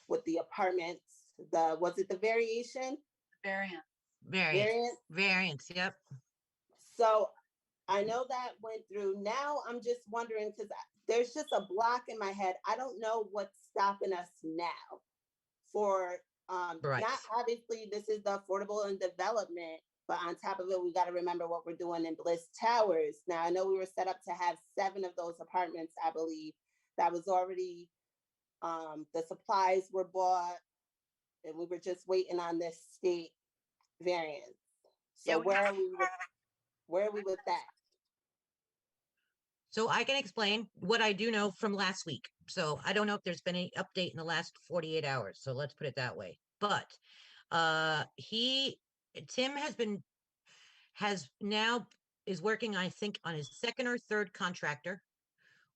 With the apartments, was it the variation? Variant. Variance, yep. So I know that went through. Now I'm just wondering, because there's just a block in my head. I don't know what's stopping us now for Right. not obviously this is the affordable and development, but on top of it, we got to remember what we're doing in Bliss Towers. Now I know we were set up to have 7 of those apartments, I believe. That was already the supplies were bought, and we were just waiting on this state variance. So where are we with that? So I can explain what I do know from last week. So I don't know if there's been any update in the last 48 hours. So let's put it that way. But Tim has now is working, I think, on his 2nd or 3rd contractor.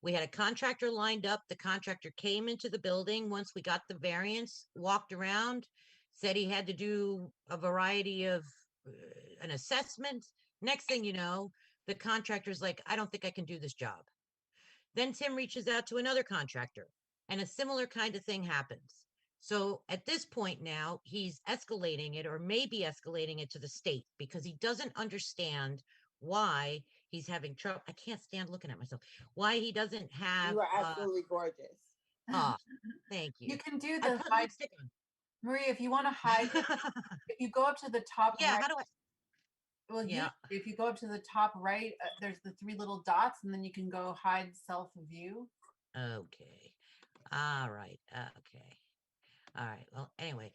We had a contractor lined up. The contractor came into the building once we got the variance, walked around, said he had to do a variety of an assessment. Next thing you know, the contractor's like, I don't think I can do this job. Then Tim reaches out to another contractor, and a similar kind of thing happens. So at this point now, he's escalating it, or maybe escalating it to the state, because he doesn't understand why he's having trouble. I can't stand looking at myself. Why he doesn't have. You are absolutely gorgeous. Oh, thank you. You can do I the put hide. lipstick on. Marie, if you want to hide, if you go up to the top Yeah, right, how do I? well, Yeah. if you go up to the top right, there's the 3 little dots, and then you can go hide self view. Okay. All right. Okay. All right. Well, anyway,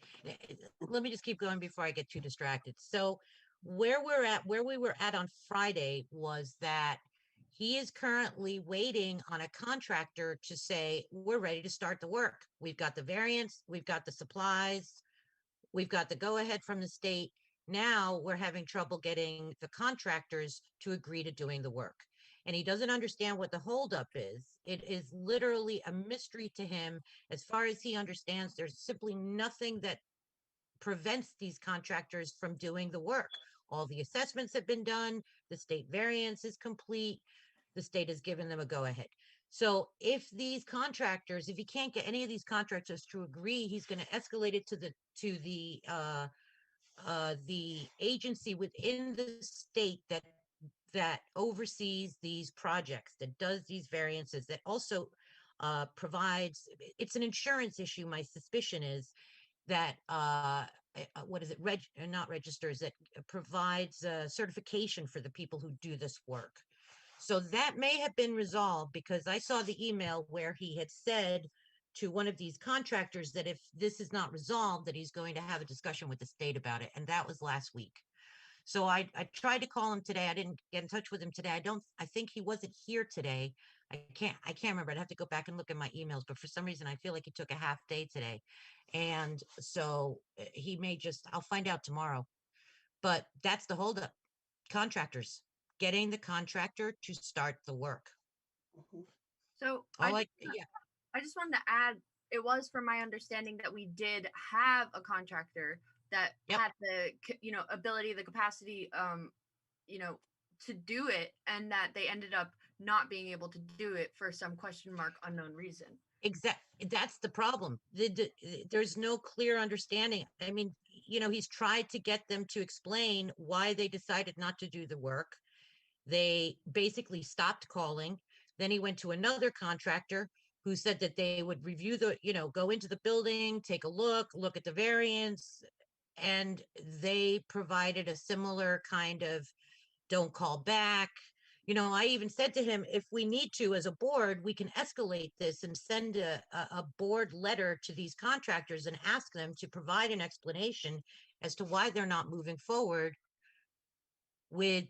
let me just keep going before I get too distracted. So where we were at on Friday was that he is currently waiting on a contractor to say, we're ready to start the work. We've got the variance, we've got the supplies, we've got the go ahead from the state. Now we're having trouble getting the contractors to agree to doing the work. And he doesn't understand what the holdup is. It is literally a mystery to him. As far as he understands, there's simply nothing that prevents these contractors from doing the work. All the assessments have been done. The state variance is complete. The state has given them a go ahead. So if these contractors, if he can't get any of these contractors to agree, he's going to escalate it to the agency within the state that oversees these projects, that does these variances, that also provides. It's an insurance issue. My suspicion is that what is it? Not registers, that provides certification for the people who do this work. So that may have been resolved, because I saw the email where he had said to one of these contractors that if this is not resolved, that he's going to have a discussion with the state about it. And that was last week. So I tried to call him today. I didn't get in touch with him today. I think he wasn't here today. I can't remember. I'd have to go back and look at my emails, but for some reason I feel like he took a half day today. And so he may I'll find out tomorrow. But that's the holdup. Contractors, getting the contractor to start the work. Mhm. So Yeah. I just wanted to add, it was from my understanding that we did have a contractor that Yep. had the ability, the capacity, to do it, and that they ended up not being able to do it for some question mark unknown reason. Exactly. That's the problem. There's no clear understanding. I mean, he's tried to get them to explain why they decided not to do the work. They basically stopped calling. Then he went to another contractor who said that they would review go into the building, take a look at the variance, and they provided a similar kind of don't call back. I even said to him, if we need to, as a board, we can escalate this and send a board letter to these contractors and ask them to provide an explanation as to why they're not moving forward with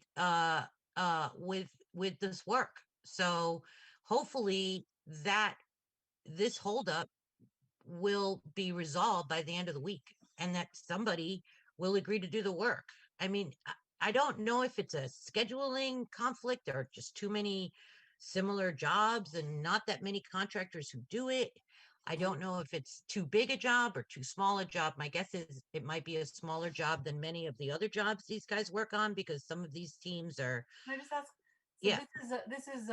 with this work. So hopefully that this holdup will be resolved by the end of the week and that somebody will agree to do the work. I mean, I don't know if it's a scheduling conflict or just too many similar jobs and not that many contractors who do it. I don't know if it's too big a job or too small a job. My guess is it might be a smaller job than many of the other jobs these guys work on because some of these teams are, Can I just ask? So yeah, this is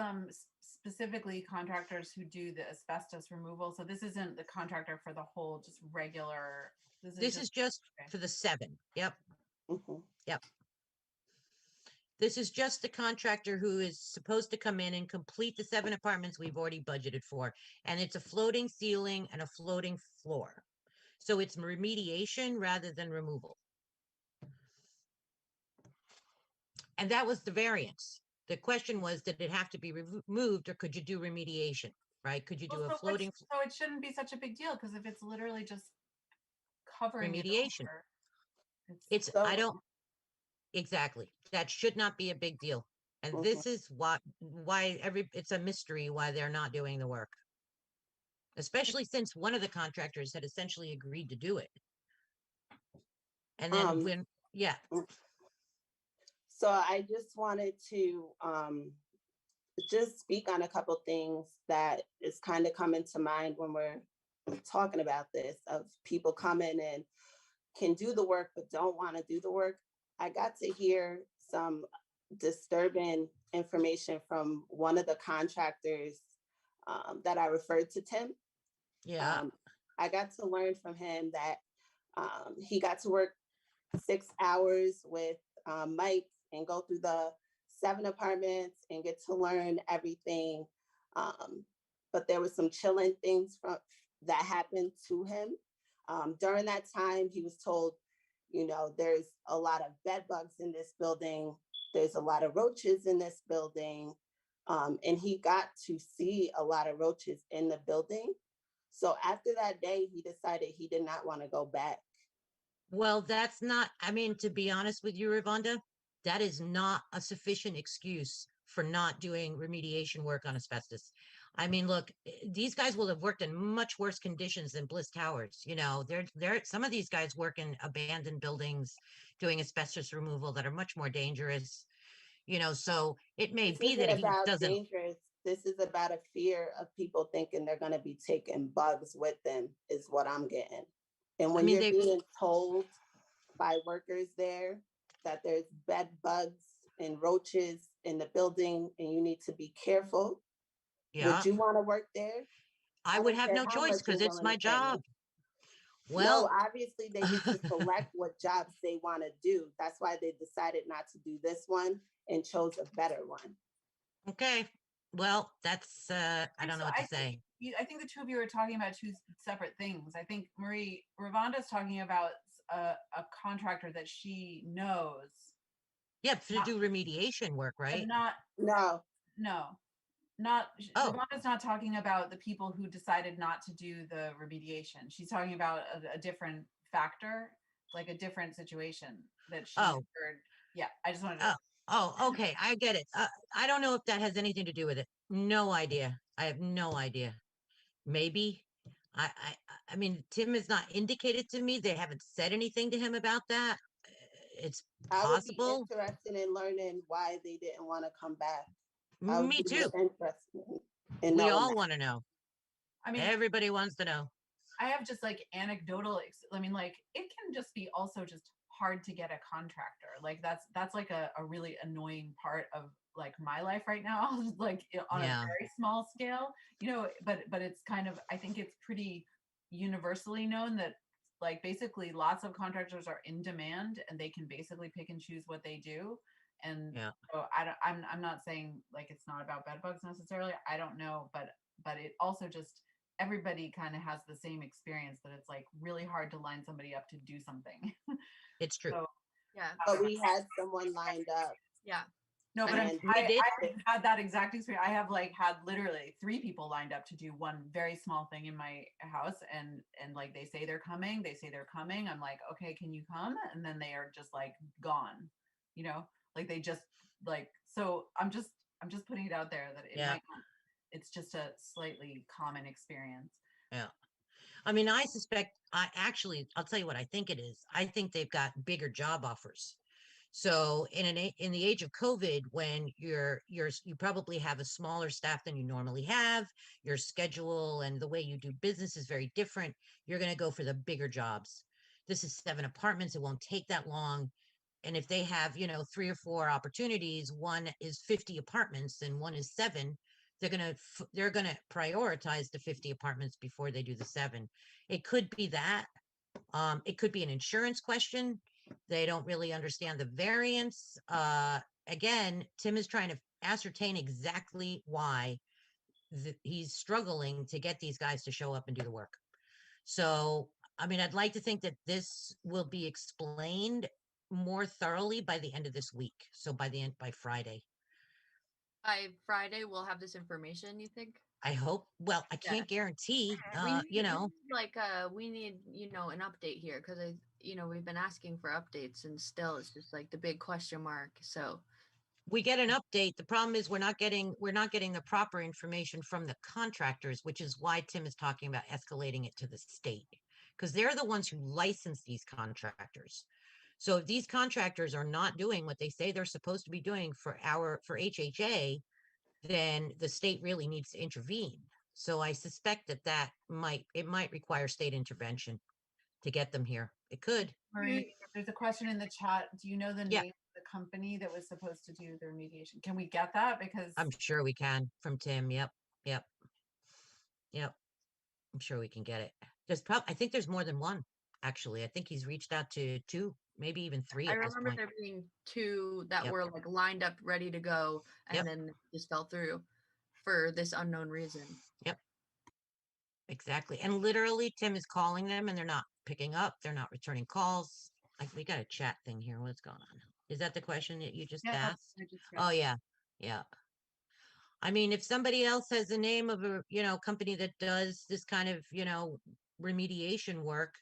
specifically contractors who do the asbestos removal. So this isn't the contractor for the whole just regular. this is just okay. for the 7. Yep. Mhm. Yep. This is just the contractor who is supposed to come in and complete the 7 apartments we've already budgeted for. And it's a floating ceiling and a floating floor. So it's remediation rather than removal. And that was the variance. The question was, did it have to be removed or could you do remediation, right? Could you do Well, a floating so it shouldn't be such a big deal because if it's literally just covering it remediation? over, It's, So, I don't, exactly. That should not be a big deal. And mhm. this is why it's a mystery why they're not doing the work. Especially since one of the contractors had essentially agreed to do it. And then when, yeah, So I just wanted to just speak on a couple things that is kind of coming to mind when we're talking about this, of people coming and can do the work but don't want to do the work. I got to hear some disturbing information from one of the contractors that I referred to Tim. yeah, I got to learn from him that he got to work 6 hours with Mike and go through the 7 apartments and get to learn everything. But there was some chilling things that happened to him. During that time, he was told, you know, there's a lot of bed bugs in this building. There's a lot of roaches in this building. And he got to see a lot of roaches in the building. So after that day, he decided he did not want to go back. well, that's not, I mean, to be honest with you, Ravonda, that is not a sufficient excuse for not doing remediation work on asbestos. I mean, look, these guys will have worked in much worse conditions than Bliss Towers. You know, some of these guys work in abandoned buildings doing asbestos removal that are much more dangerous, you know, so it may This be isn't that he about doesn't, dangerous. This is about a fear of people thinking they're going to be taking bugs with them, is what I'm getting. And I when mean, you're being told by workers there that there's bed bugs and roaches in the building and you need to be careful, would yeah, you want to work there? I I would don't have care no how choice much you're because it's willing my to pay. job. No, Well, obviously they get to select what jobs they want to do. That's why they decided not to do this one and chose a better one. okay. Well, that's, I don't know what to say. I think the two of you are talking about two separate things. I think Ravonda's talking about a contractor that she knows. Yeah, to Not, do remediation work, right? not, No, not, Oh, Ravonda's not talking about the people who decided not to do the remediation. She's talking about a different factor, like a different situation that she oh, heard. Yeah, I just wanted to. okay. I get it. I don't know if that has anything to do with it. No idea. I have no idea. Maybe. I mean, Tim has not indicated to me. They haven't said anything to him about that. It's I would be possible. interested in learning why they didn't want to come back. I would Me be too. interested in We knowing all that. want to know. I mean, Everybody wants to know. I have just like anecdotal. I mean, like it can just be also just hard to get a contractor. Like that's like a really annoying part of like my life right now, like on a Yeah. very small scale, you know. But it's kind of, I think it's pretty universally known that like basically lots of contractors are in demand and they can basically pick and choose what they do. And Yeah. so I'm not saying like it's not about bed bugs necessarily. I don't know, but it also just, everybody kind of has the same experience that it's like really hard to line somebody up to do something. It's true. So Yeah. But we had someone lined up. Yeah. no, but And We did. I had that exact experience. I have like had literally 3 people lined up to do one very small thing in my house, and like they say they're coming. I'm like, okay, can you come? And then they are just like gone, you know. Like they just like, so I'm just putting it out there that it Yeah. might not, it's just a slightly common experience. Yeah. I mean, I suspect, I'll tell you what I think it is. I think they've got bigger job offers. So in the age of COVID, when you probably have a smaller staff than you normally have, your schedule and the way you do business is very different. You're going to go for the bigger jobs. This is 7 apartments. It won't take that long. And if they have, 3 or 4 opportunities, one is 50 apartments and one is 7, they're going to prioritize the 50 apartments before they do the 7. It could be that. It could be an insurance question. They don't really understand the variance. Again, Tim is trying to ascertain exactly why he's struggling to get these guys to show up and do the work. So, I mean, I'd like to think that this will be explained more thoroughly by the end of this week. So by Friday. By Friday, we'll have this information, you think? I hope. Well, I Yeah. can't guarantee, We need, an update here because we've been asking for updates and still it's just like the big question mark. So we get an update. The problem is we're not getting the proper information from the contractors, which is why Tim is talking about escalating it to the state, because they're the ones who license these contractors. So if these contractors are not doing what they say they're supposed to be doing for HHA, then the state really needs to intervene. So I suspect that might require state intervention to get them here. It could. Marie, there's a question in the chat. Do you know the Yeah. name of the company that was supposed to do the remediation? Can we get that? Because I'm sure we can from Tim. Yep. I'm sure we can get it. I think there's more than one, actually. I think he's reached out to 2, maybe even 3 I at this remember point. there being 2 that Yep. were like lined up, ready to go, and Yep. then just fell through for this unknown reason. Yep. Exactly. And literally Tim is calling them and they're not picking up. They're not returning calls. Like, we got a chat thing here. What's going on? Is that the question that you just yeah, asked? I just Oh, yeah. Yeah. I mean, if somebody else has the name of a, company that does this kind of, remediation work,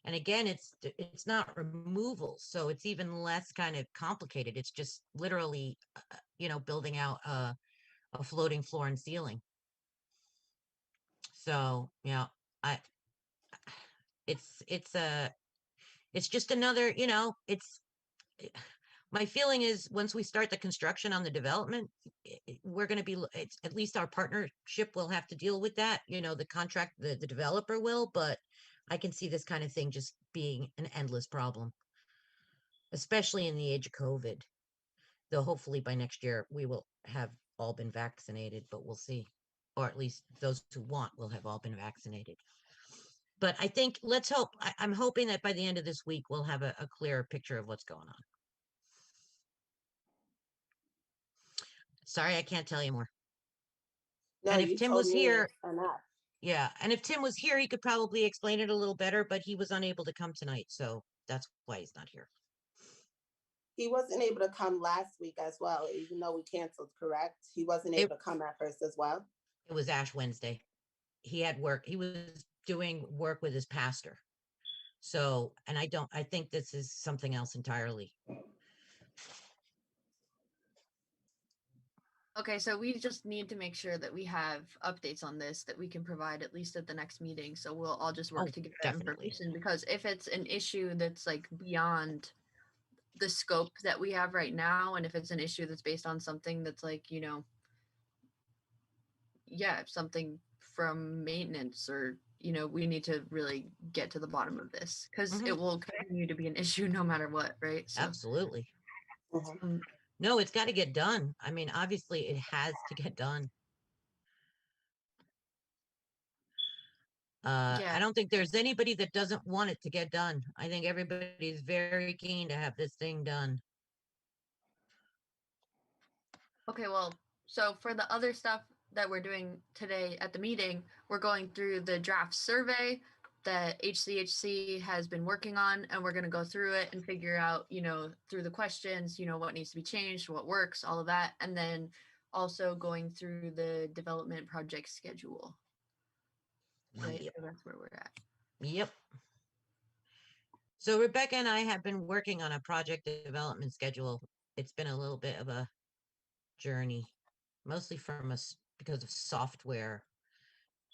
and again, it's not removal, so it's even less kind of complicated. It's just literally, building out a floating floor and ceiling. So, it's just another, my feeling is once we start the construction on the development, we're going to be, at least our partnership will have to deal with that. The developer will, but I can see this kind of thing just being an endless problem, especially in the age of COVID. Though hopefully by next year we will have all been vaccinated, but we'll see. Or at least those who want will have all been vaccinated. But I think, let's hope, I'm hoping that by the end of this week, we'll have a clearer picture of what's going on. Sorry, I can't tell you more. No, And if you Tim told was me here, enough. yeah, and if Tim was here, he could probably explain it a little better, but he was unable to come tonight, so that's why he's not here. He wasn't able to come last week as well, even though we canceled, correct? He wasn't able to come at first as well? It was Ash Wednesday. He had work. He was doing work with his pastor. So, and I think this is something else entirely. Okay, so we just need to make sure that we have updates on this that we can provide at least at the next meeting. So we'll all just work Oh, to get that definitely. information, because if it's an issue that's like beyond the scope that we have right now, and if it's an issue that's based on something that's like, something from maintenance, or we need to really get to the bottom of this, because it will continue to be an issue no matter what, right? So Absolutely. Mhm. No, it's got to get done. I mean, obviously it has to get done. yeah. I don't think there's anybody that doesn't want it to get done. I think everybody's very keen to have this thing done. Okay, well, so for the other stuff that we're doing today at the meeting, we're going through the draft survey that HCHC has been working on, and we're going to go through it and figure out, through the questions, what needs to be changed, what works, all of that, and then also going through the development project schedule. Right, Yep. so that's where we're at. Yep. So Rebecca and I have been working on a project development schedule it's been a little bit of a journey, mostly from us because of software,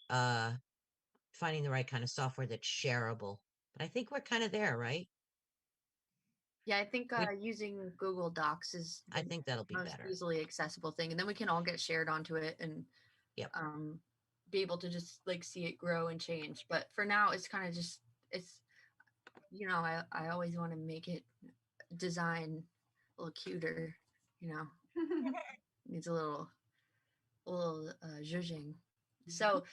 finding the right kind of software that's shareable. But I think we're kind of there, right? Yeah, I think We- using Google Docs is I the think that'll be most better. easily accessible thing, and then we can all get shared onto it and Yep. be able to just like see it grow and change. But for now, it's kind of just it's I always want to make it design a little cuter, needs a little zhuzhing. So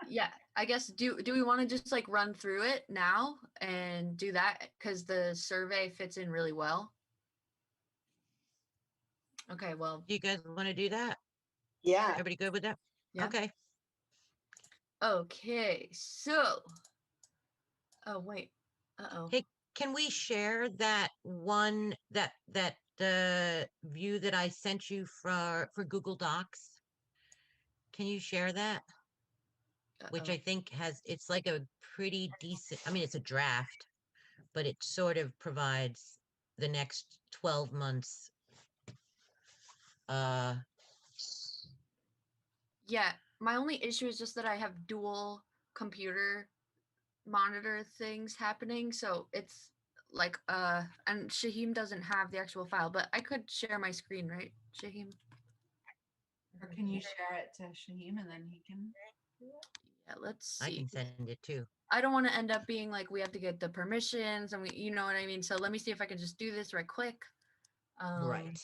yeah, I guess do we want to just like run through it now and do that because the survey fits in really well? Okay, well, Do you guys want to do that? Yeah. Everybody good with that? Yeah. Okay. So oh wait, uh-oh. Hey, can we share that one that the view that I sent you for Google Docs? Can you share that? Which I think it's like a pretty decent, I mean, it's a draft, but it sort of provides the next 12 months. Yeah, my only issue is just that I have dual computer monitor things happening, so it's like and Shaheem doesn't have the actual file, but I could share my screen, right, Shaheem? Or can you share it to Shaheem and then he can? Yeah, let's I see. can send it too. I don't want to end up being like we have to get the permissions and you know what I mean? So let me see if I can just do this right quick. Right.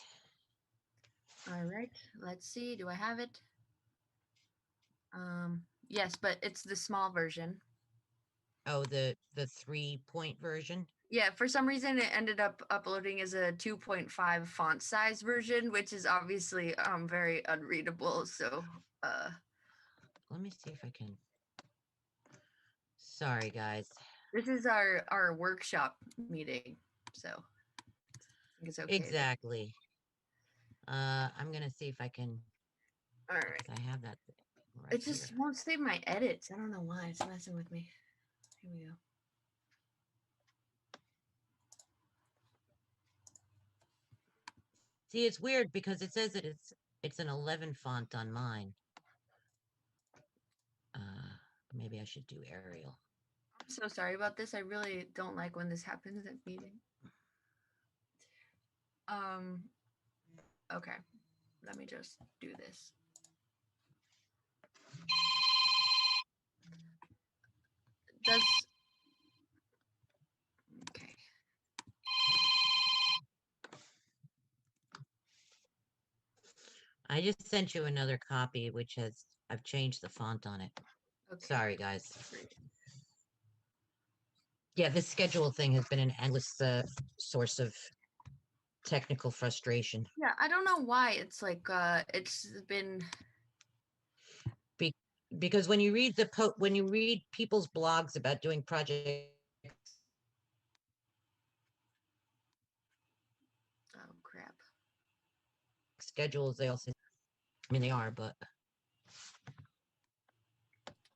All right, let's see. Do I have it? Yes, but it's the small version. Oh, the 3-point version? Yeah, for some reason it ended up uploading as a 2.5 font size version, which is obviously very unreadable. So Let me see if I can. Sorry, guys. this is our workshop meeting, so I think it's okay. Exactly. I'm gonna see if I can. All right. I have that right It just here. won't save my edits. I don't know why it's messing with me. Here we go. See, it's weird because it says that it's an 11 font on mine. Maybe I should do Arial. I'm so sorry about this. I really don't like when this happens at meeting. Okay. Let me just do this. Okay. I just sent you another copy, which I've changed the font on it. Okay. Sorry, guys. Yeah, this schedule thing has been an endless source of technical frustration. Yeah, I don't know why it's like it's been Because when you read when you read people's blogs about doing projects, oh crap. schedules, they also, I mean, they are, but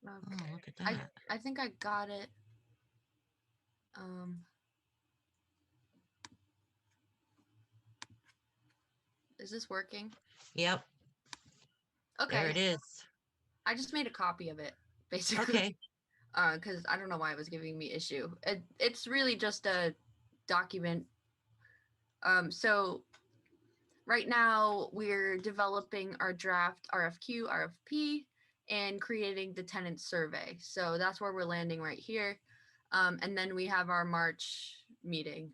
Okay. oh, look at that. I think I got it. Is this working? Yep. Okay. There it is. I just made a copy of it, basically. Okay. Because I don't know why it was giving me issue. It's really just a document. So right now we're developing our draft RFQ, RFP, and creating the tenant survey. So that's where we're landing right here. And then we have our March meeting,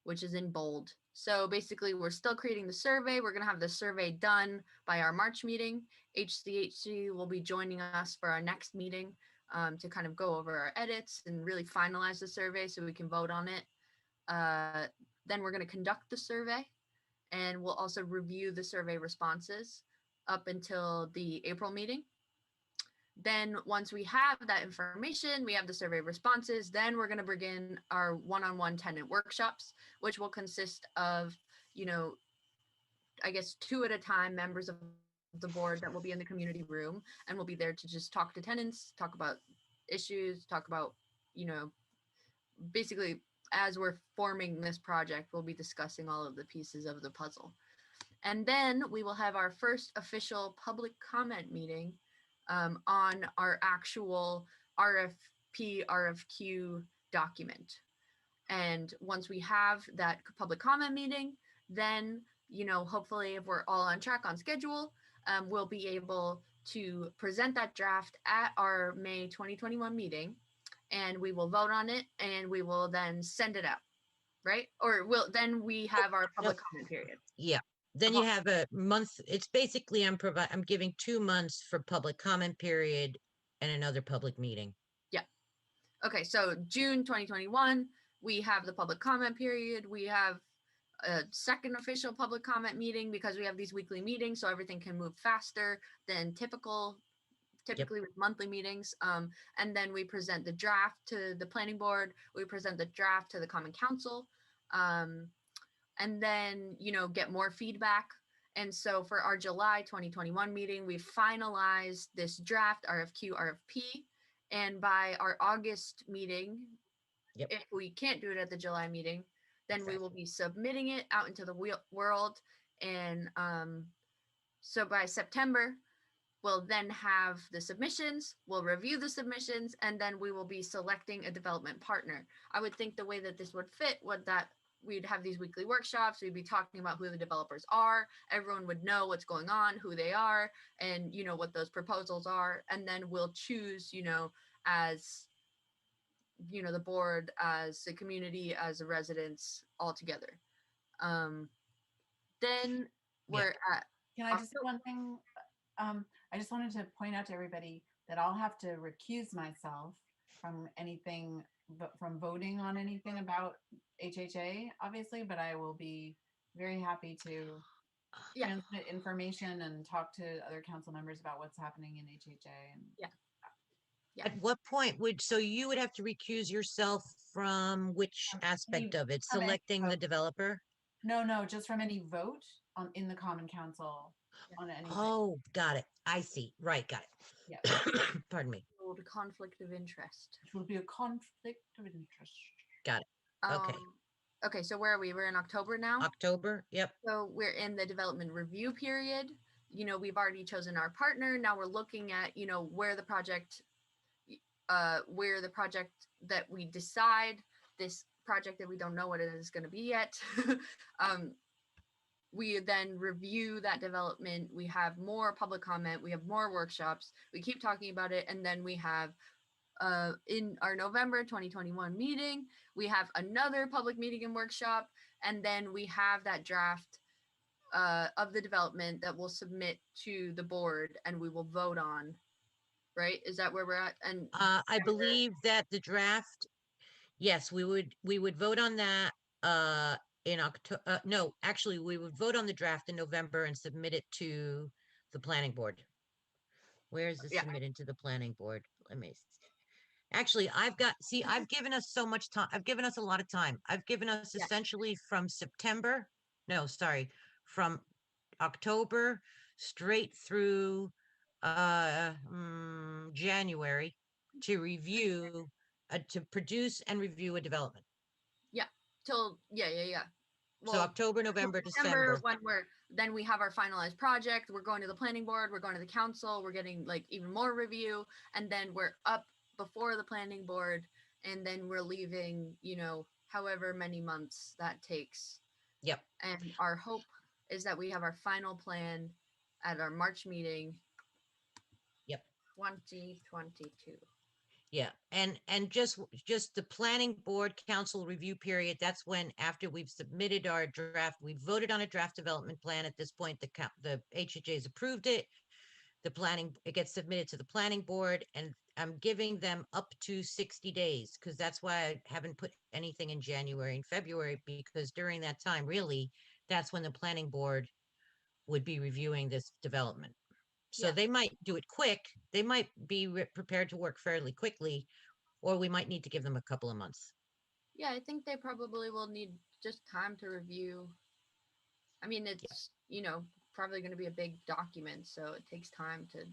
which is in bold. So basically we're still creating the survey. We're gonna have the survey done by our March meeting. HCHC will be joining us for our next meeting to kind of go over our edits and really finalize the survey so we can vote on it. Then we're gonna conduct the survey and we'll also review the survey responses up until the April meeting. Then once we have that information, we have the survey responses, then we're going to begin our one-on-one tenant workshops, which will consist of, I guess 2 at a time members of the board that will be in the community room and we'll be there to just talk to tenants, talk about issues, talk about, basically as we're forming this project, we'll be discussing all of the pieces of the puzzle. And then we will have our first official public comment meeting on our actual RFP, RFQ document. And once we have that public comment meeting, then, hopefully if we're all on track on schedule, we'll be able to present that draft at our May 2021 meeting, and we will vote on it, and we will then send it out, right? Or then we have our public comment period. Yeah. Then you have a month. It's basically I'm giving 2 months for public comment period and another public meeting. Okay, so June 2021, we have the public comment period. We have a second official public comment meeting because we have these weekly meetings, so everything can move faster than typically with monthly meetings. And then we present the draft to the planning board. We present the draft to the common council, and then, get more feedback. And so for our July 2021 meeting, we finalized this draft RFQ, RFP. And by our August meeting, if we can't do it at the July meeting, then we will be submitting it out into the world. And so by September, we'll then have the submissions, we'll review the submissions, and then we will be selecting a development partner. I would think the way that this would fit would that we'd have these weekly workshops, we'd be talking about who the developers are, everyone would know what's going on, who they are, and what those proposals are, and then we'll choose, as the board, as the community, as the residents all together. Then we're at. Can I just say one thing? I just wanted to point out to everybody that I'll have to recuse myself from anything, from voting on anything about HHA, obviously, but I will be very happy to transmit information and talk to other council members about what's happening in HHA. And At what point so you would have to recuse yourself from which aspect of it? Selecting the developer? No, just from any vote in the common council on anything. Oh, got it. I see. Right, got it. Yeah. Pardon me. The conflict of interest. It will be a conflict of interest. Got it. Okay. Okay, so where are we? We're in October now? October, yep. So we're in the development review period. We've already chosen our partner. Now we're looking at, where the project that we decide, this project that we don't know what it is going to be yet. We then review that development. We have more public comment. We have more workshops. We keep talking about it. And then we have, in our November 2021 meeting, we have another public meeting and workshop. And then we have that draft of the development that we'll submit to the board and we will vote on. Right? Is that where we're at? And I believe that the draft, yes, we would vote on that in October. No, actually, we would vote on the draft in November and submit it to the planning board. Where is this submitted to the planning board? Let me actually, I've given us so much time. I've given us a lot of time. I've given us essentially from from October straight through January to review, to produce and review a development. Till well, so October, November, December. When then we have our finalized project, we're going to the planning board, we're going to the council, we're getting like even more review, and then we're up before the planning board, and then we're leaving, however many months that takes. Yep. And our hope is that we have our final plan at our March meeting. 2022. Yeah, and just the planning board council review period, that's when, after we've submitted our draft, we voted on a draft development plan. At this point, the HHA's approved it. It gets submitted to the planning board, and I'm giving them up to 60 days because that's why I haven't put anything in January and February, because during that time, really, that's when the planning board would be reviewing this development. So they might do it quick. They might be prepared to work fairly quickly, or we might need to give them a couple of months. Yeah, I think they probably will need just time to review. I mean, it's, probably going to be a big document, so it takes time to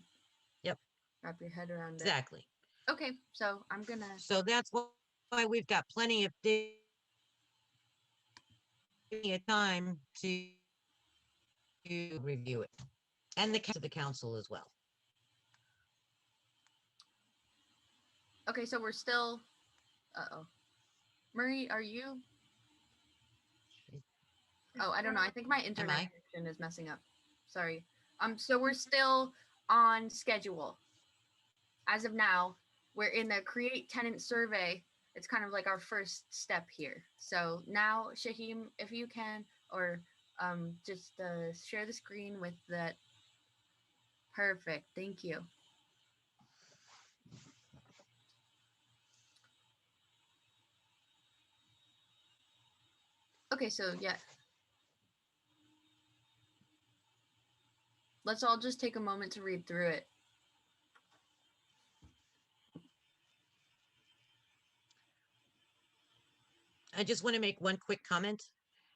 wrap your head around it. Exactly. Okay, so I'm going to. So that's why we've got plenty of days me a time to review it, and the council as well. Okay, so we're still, uh-oh. Marie, are you? Oh, I don't know. I think my internet I? connection is messing up. Sorry. So we're still on schedule. As of now, we're in the create tenant survey. It's kind of like our first step here. So now, Shaheem, if you can, or just share the screen with that. Perfect. Thank you. Okay, so yeah. Let's all just take a moment to read through it. I just want to make one quick comment.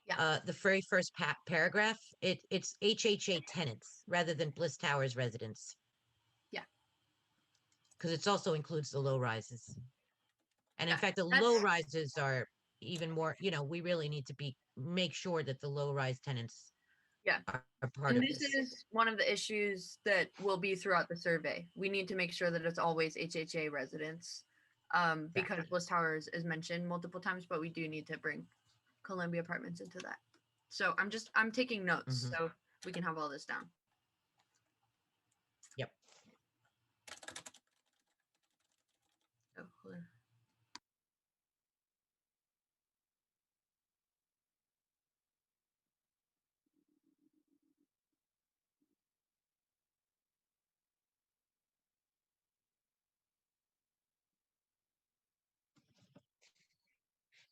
Yeah. The very first paragraph, it's HHA tenants rather than Bliss Towers residents. Yeah. Because it also includes the low rises. And in Yeah, fact, the that's- low rises are even more, we really need to make sure that the low rise tenants Yeah. are part And of this this. is one of the issues that will be throughout the survey. We need to make sure that it's always HHA residents, because Exactly. Bliss Towers is mentioned multiple times, but we do need to bring Columbia Apartments into that. So I'm taking notes so we can have all this down. Yep. Oh, hold on.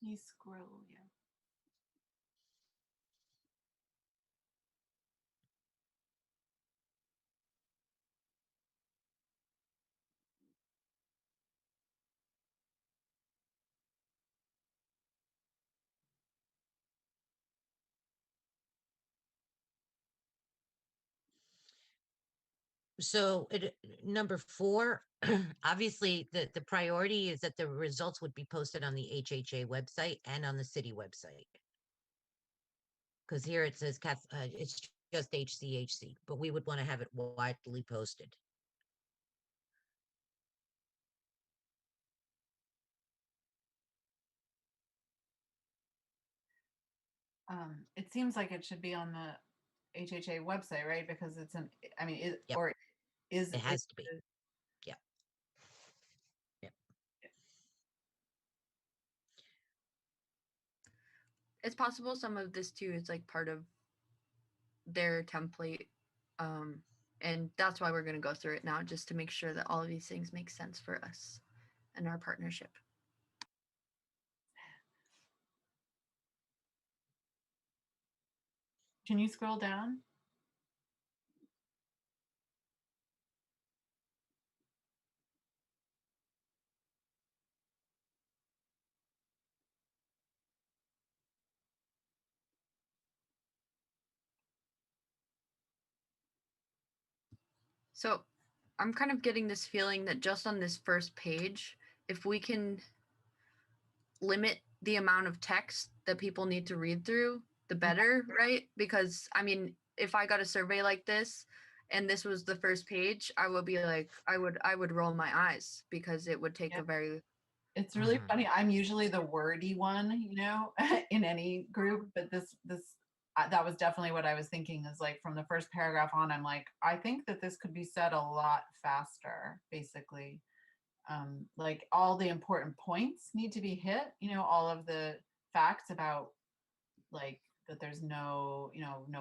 You scroll, yeah. So number 4, obviously the priority is that the results would be posted on the HHA website and on the city website. Because here it says it's just HCHC, but we would want to have it widely posted. It seems like it should be on the HHA website, right? Because it's I mean, Yep. or is It has to be. Yeah. Yeah. It's possible some of this too is like part of their template. And that's why we're going to go through it now, just to make sure that all of these things make sense for us and our partnership. Can you scroll down? So I'm kind of getting this feeling that just on this first page, if we can limit the amount of text that people need to read through, the better, right? Because I mean, if I got a survey like this and this was the first page, I would be like, I would roll my eyes because it would take a very It's really funny. I'm usually the wordy one, in any group, but that was definitely what I was thinking is like from the first paragraph on, I'm like, I think that this could be said a lot faster, basically. Like all the important points need to be hit, all of the facts about like that there's no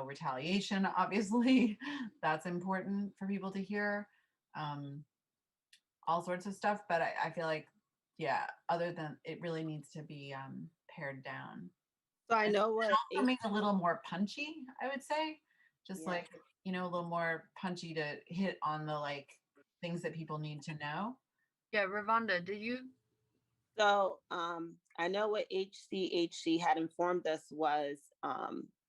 retaliation, obviously. That's important for people to hear. All sorts of stuff, but I feel like, yeah, other than it really needs to be pared down. So I know what Also make a little more punchy, I would say. Just Yeah. like, a little more punchy to hit on the like things that people need to know. Yeah, Ravonda, did you? So I know what HCHC had informed us was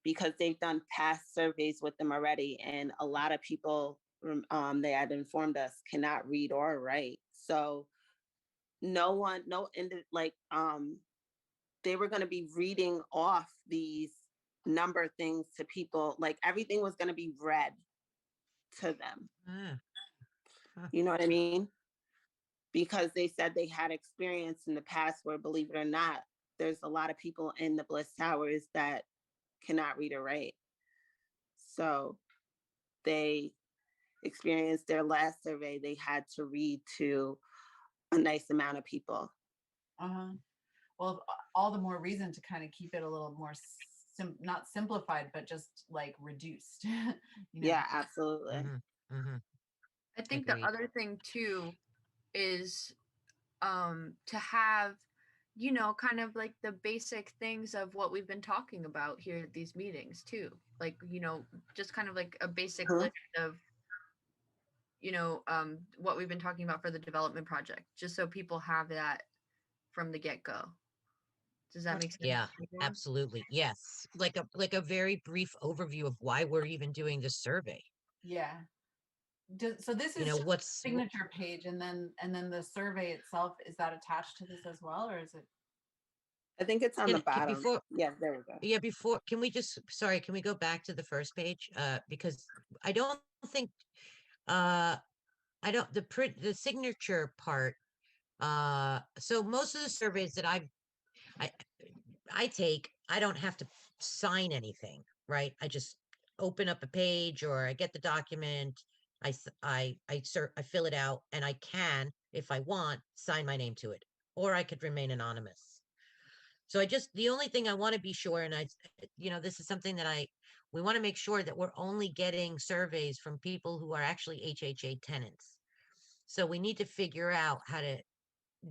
because they've done past surveys with them already, and a lot of people they had informed us cannot read or write. So they were going to be reading off these number things to people, like everything was going to be read to them. Ah, huh. You know what I mean? Because they said they had experience in the past where, believe it or not, there's a lot of people in the Bliss Towers that cannot read or write. So they experienced their last survey, they had to read to a nice amount of people. Uh-huh. Well, all the more reason to kind of keep it a little more not simplified, but just like reduced. Yeah, absolutely. Mhm, mhm. I think Agreed. the other thing too is to have, kind of like the basic things of what we've been talking about here at these meetings too. Like, just kind of like a basic Mhm. list of, what we've been talking about for the development project, just so people have that from the get-go. Does that make sense? Yeah, to everyone? absolutely. Yes. Like a very brief overview of why we're even doing this survey. Yeah. So this You is know, just what's a signature page, and then the survey itself, is that attached to this as well, or is it? I think it's on the bottom. before Yeah, there we go. yeah, can we just sorry, can we go back to the first page? Because I don't think I don't the signature part. So most of the surveys that I I take, I don't have to sign anything, right? I just open up a page or I get the document, I fill it out, and I can, if I want, sign my name to it, or I could remain anonymous. So the only thing I want to be sure, and this is something that we want to make sure that we're only getting surveys from people who are actually HHA tenants. So we need to figure out how to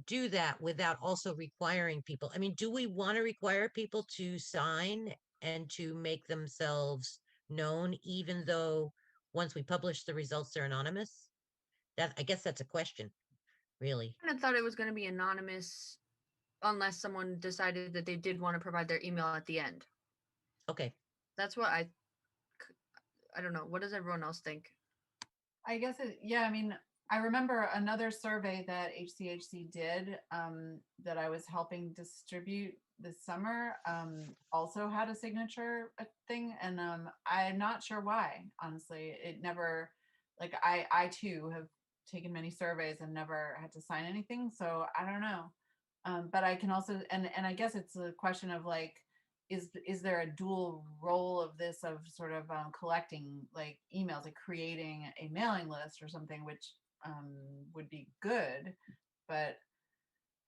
do that without also requiring people. I mean, do we want to require people to sign and to make themselves known, even though once we publish the results, they're anonymous? I guess that's a question, really. I kind of thought it was going to be anonymous unless someone decided that they did want to provide their email at the end. Okay. That's what I don't know. What does everyone else think? I guess yeah, I mean, I remember another survey that HCHC did, that I was helping distribute this summer, also had a signature thing, and I'm not sure why, honestly. It never, like, I too have taken many surveys and never had to sign anything, so I don't know. But I can also, and I guess it's a question of like, is there a dual role of this, of sort of collecting like emails, like creating a mailing list or something, which would be good, but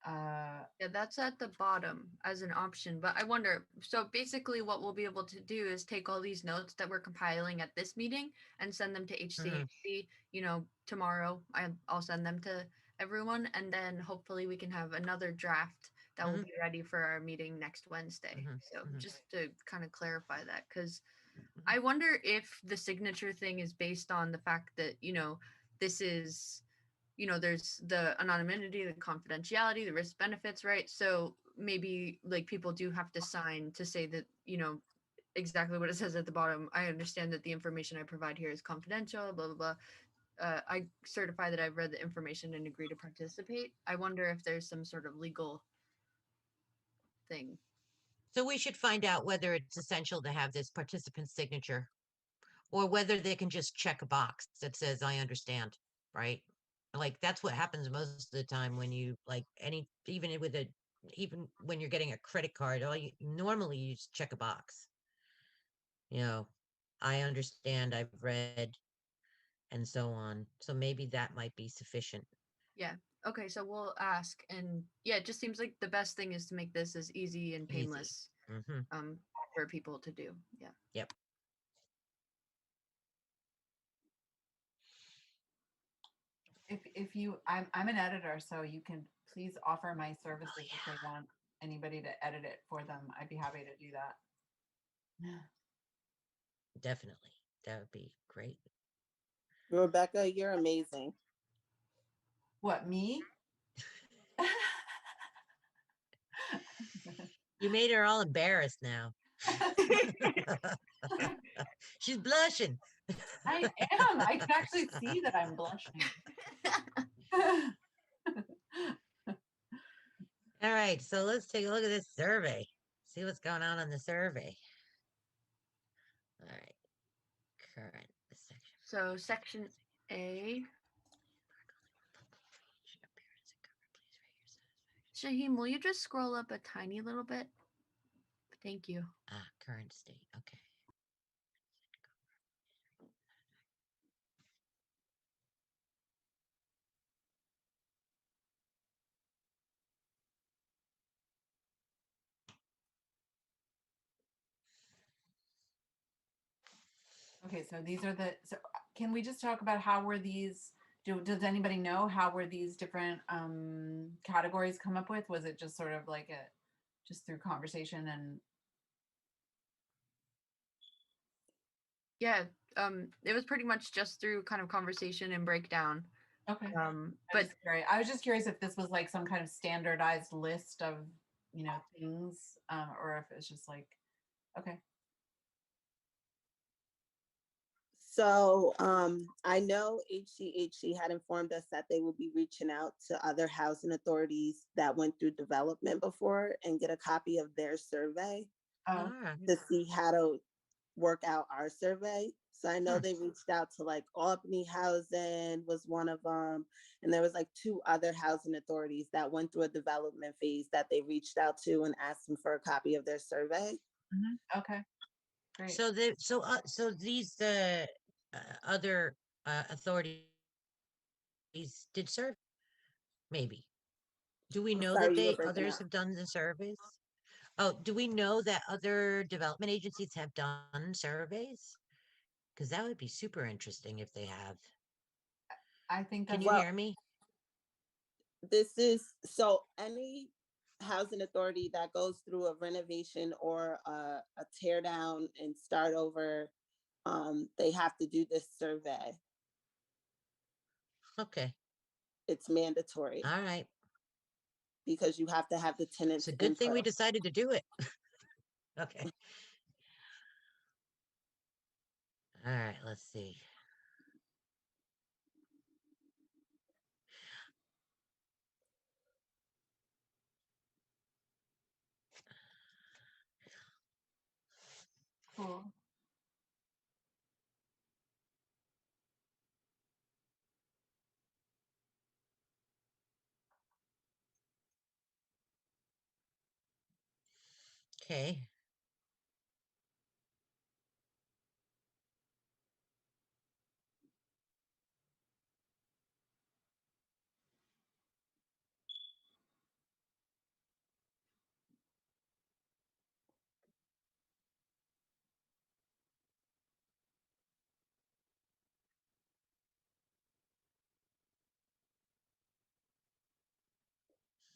Yeah, that's at the bottom as an option. But I wonder, so basically what we'll be able to do is take all these notes that we're compiling at this meeting and send them to HCHC, tomorrow. I'll send them to everyone, and then hopefully we can have another draft that will be ready for our meeting next Wednesday. So just to kind of clarify that, because I wonder if the signature thing is based on the fact that, this is, there's the anonymity, the confidentiality, the risk benefits, right? So maybe like people do have to sign to say that, exactly what it says at the bottom. I understand that the information I provide here is confidential, blah, blah, blah. I certify that I've read the information and agree to participate. I wonder if there's some sort of legal thing. So we should find out whether it's essential to have this participant signature, or whether they can just check a box that says, I understand, right? Like that's what happens most of the time when you even when you're getting a credit card, normally you just check a box. I understand, I've read, and so on. So maybe that might be sufficient. Yeah. Okay. So we'll ask, and yeah, it just seems like the best thing is to make this as easy and Easy. painless for people to do. Yeah. Yep. if you, I'm an editor, so you can please offer my services if they want anybody to edit it for them. I'd be happy to do that. Definitely. That would be great. Rebecca, you're amazing. What, me? You made her all embarrassed now. She's blushing. I am. I can actually see that I'm blushing. All right, so let's take a look at this survey. See what's going on the survey. current the section. So section A. Shaheem, will you just scroll up a tiny little bit? Thank you. Current state. Okay. Okay, so these are the, so can we just talk about how were these, does anybody know how were these different categories come up with? Was it just sort of like just through conversation and? Yeah, it was pretty much just through kind of conversation and breakdown. Okay. But I was just curious if this was like some kind of standardized list of, things, or if it's just like, okay. So I know HCHC had informed us that they will be reaching out to other housing authorities that went through development before and get a copy of their survey Oh, to see how to work out our survey. So I know Hmm. they reached out to like Albany Housing was one of them. And there was like 2 other housing authorities that went through a development phase that they reached out to and asked them for a copy of their survey. okay, great. So these other authorities did survey, maybe. Do we I'm know sorry, that you were breaking others up. have done the surveys? Oh, do we know that other development agencies have done surveys? Because that would be super interesting if they have. I think Can that's you Well, hear me? this is, so any housing authority that goes through a renovation or a tear down and start over, they have to do this survey. Okay. It's mandatory All right. because you have to have the It's tenants a good thing we input. decided to do it. Okay. All right, let's see. cool. Okay.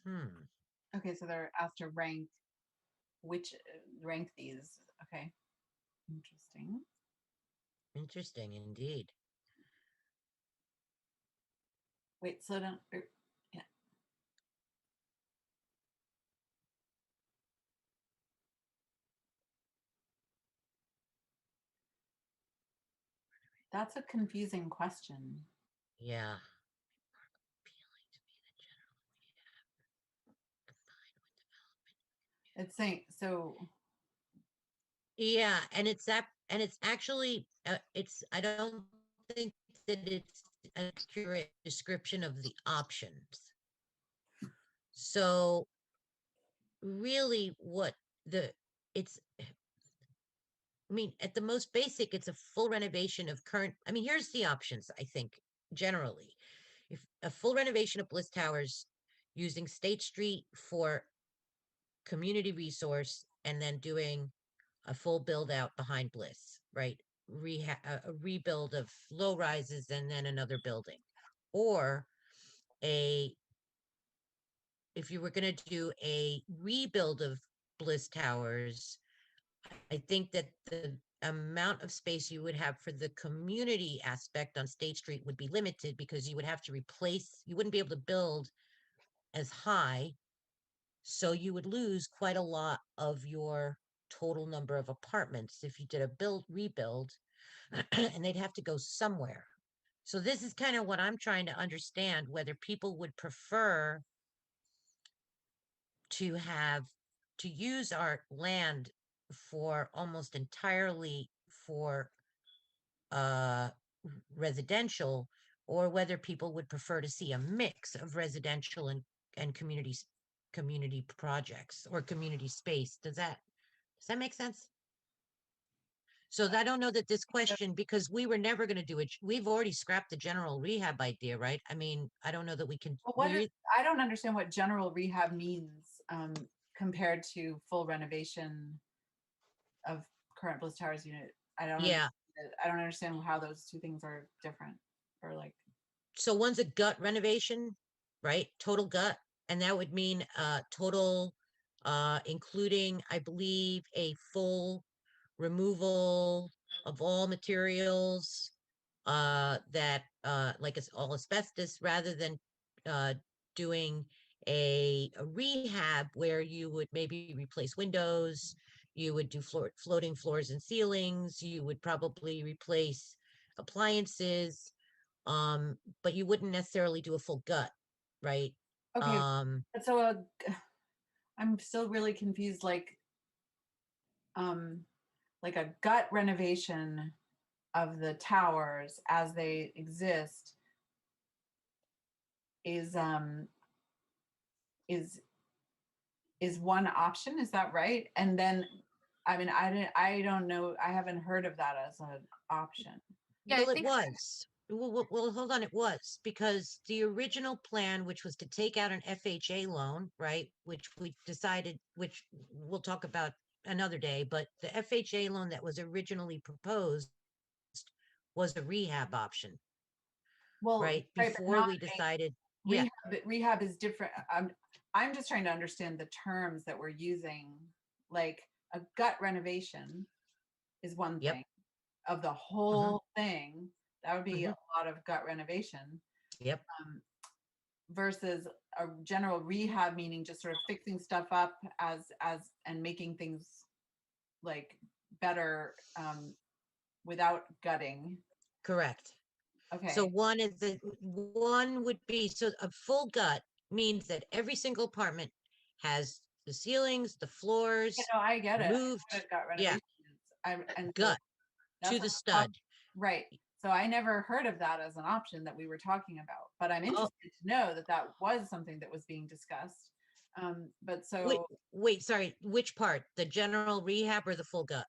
Hmm. Okay, so they're asked to rank rank these. Okay, interesting. Interesting indeed. Wait, slow down. Yeah, that's a confusing question. Yeah. It's saying so. Yeah, and it's actually I don't think that it's an accurate description of the options. So really what the it's I mean, at the most basic, it's a full renovation of current. I mean, here's the options, I think, generally. If a full renovation of Bliss Towers using State Street for community resource and then doing a full build out behind Bliss, right? A rebuild of low rises and then another building. Or a if you were going to do a rebuild of Bliss Towers, I think that the amount of space you would have for the community aspect on State Street would be limited because you would have to replace, you wouldn't be able to build as high. So you would lose quite a lot of your total number of apartments if you did a rebuild, and they'd have to go somewhere. So this is kind of what I'm trying to understand, whether people would prefer to have to use our land for almost entirely for residential, or whether people would prefer to see a mix of residential and community projects or community space. Does that make sense? So I don't know that this question, because we were never going to do it. We've already scrapped the general rehab idea, right? I mean, I don't know that we can. Well, I don't understand what general rehab means compared to full renovation of current Bliss Towers unit. I don't understand how those two things are different, or like. So one's a gut renovation, right? Total gut. And that would mean total, including, I believe, a full removal of all materials that like it's all asbestos, rather than doing a rehab where you would maybe replace windows, you would do floating floors and ceilings, you would probably replace appliances, but you wouldn't necessarily do a full gut, right? Okay, so I'm still really confused, like a gut renovation of the towers as they exist is one option. Is that right? And then, I mean, I don't know. I haven't heard of that as an option. Yeah, Well, it was. Well, hold on. It was because the original plan, which was to take out an FHA loan, right, which we decided, which we'll talk about another day, but the FHA loan that was originally proposed was a rehab option, Well, right? but Before not we decided, rehab, but rehab is different. I'm just trying to understand the terms that we're using. Like a gut renovation is one Yep. thing. Of the whole thing, that would be a lot of gut renovation. Yep. Versus a general rehab, meaning just sort of fixing stuff up as and making things like better without gutting. Correct. Okay. So one would be, so a full gut means that every single apartment has the ceilings, the floors, You know, I get it. moved, Gut renovation is. And gut so to the stud. Right. So I never heard of that as an option that we were talking about, but I'm interested to know that that was something that was being discussed. But so wait, sorry, which part? The general rehab or the full gut?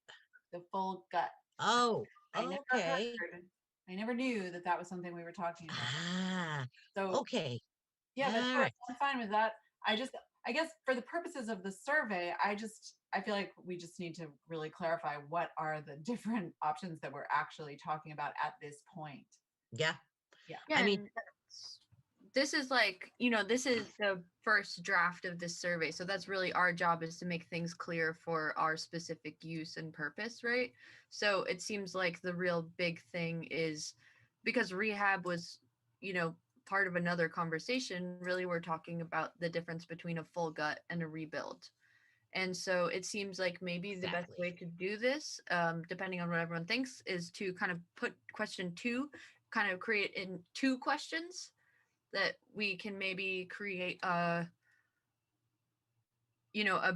the full gut. Oh, I never okay. heard, I never knew that that was something we were talking about. Ah, So okay. yeah, that's All fine. right. I'm fine with that. I guess for the purposes of the survey, I feel like we just need to really clarify what are the different options that we're actually talking about at this point. Yeah. Yeah. I mean, this is like, this is the first draft of this survey. So that's really our job, is to make things clear for our specific use and purpose, right? So it seems like the real big thing is, because rehab was, part of another conversation, really we're talking about the difference between a full gut and a rebuild. And so it seems like maybe the best way to do this, depending on what everyone thinks, is to kind of put question 2, kind of create in 2 questions that we can maybe create a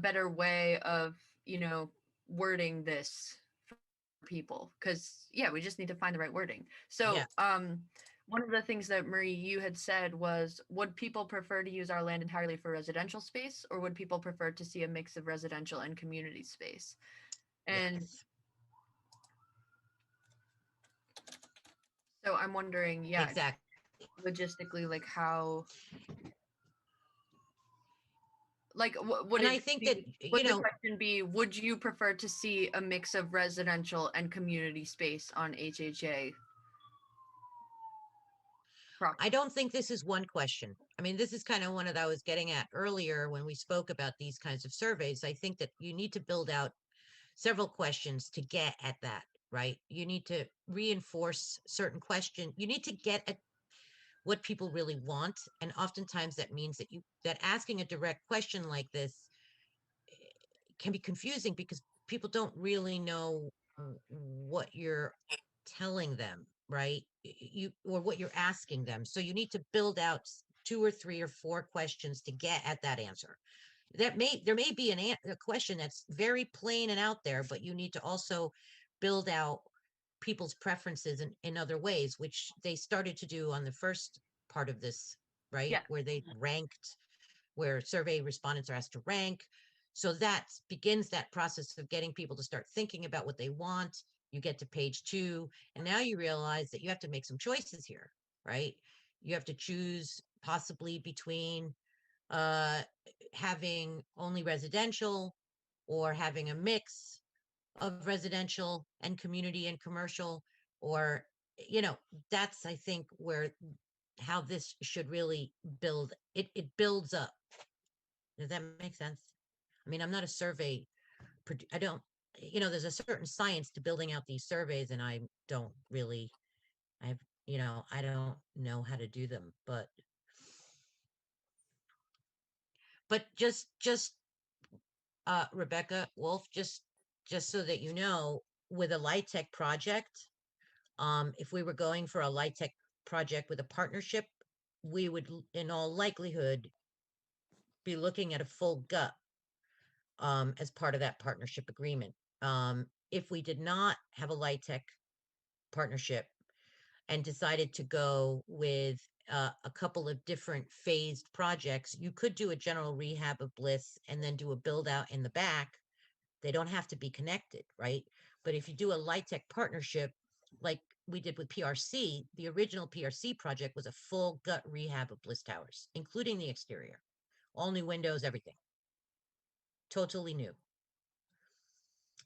better way of, wording this for people. Because we just need to find the right wording. So one of the things that Marie, you had said was, would people prefer to use our land entirely for residential space, or would people prefer to see a mix of residential and community space? And so I'm wondering, exactly. logistically, like how, like would and it I think be, that, would the question be, would you prefer to see a mix of residential and community space on HHA property? I don't think this is one question. I mean, this is kind of one that I was getting at earlier when we spoke about these kinds of surveys. I think that you need to build out several questions to get at that, right? You need to reinforce certain questions. You need to get at what people really want. And oftentimes that means that asking a direct question like this can be confusing, because people don't really know what you're telling them, right? Or what you're asking them. So you need to build out 2 or 3 or 4 questions to get at that answer. There may be a question that's very plain and out there, but you need to also build out people's preferences in other ways, which they started to do on the first part of this, right? Yeah. Where they ranked, where survey respondents are asked to rank. So that begins that process of getting people to start thinking about what they want. You get to page 2, and now you realize that you have to make some choices here, right? You have to choose possibly between having only residential or having a mix of residential and community and commercial, or, that's, I think, where how this should really build it builds up. Does that make sense? I mean, I'm not a survey, I don't, there's a certain science to building out these surveys, and I don't really, I've, I don't know how to do them, but just Rebecca Wolf, just so that you know, with a light tech project, if we were going for a light tech project with a partnership, we would in all likelihood be looking at a full gut as part of that partnership agreement. If we did not have a light tech partnership and decided to go with a couple of different phased projects, you could do a general rehab of Bliss and then do a build out in the back. They don't have to be connected, right? But if you do a light tech partnership, like we did with PRC, the original PRC project was a full gut rehab of Bliss Towers, including the exterior, all new windows, everything, totally new.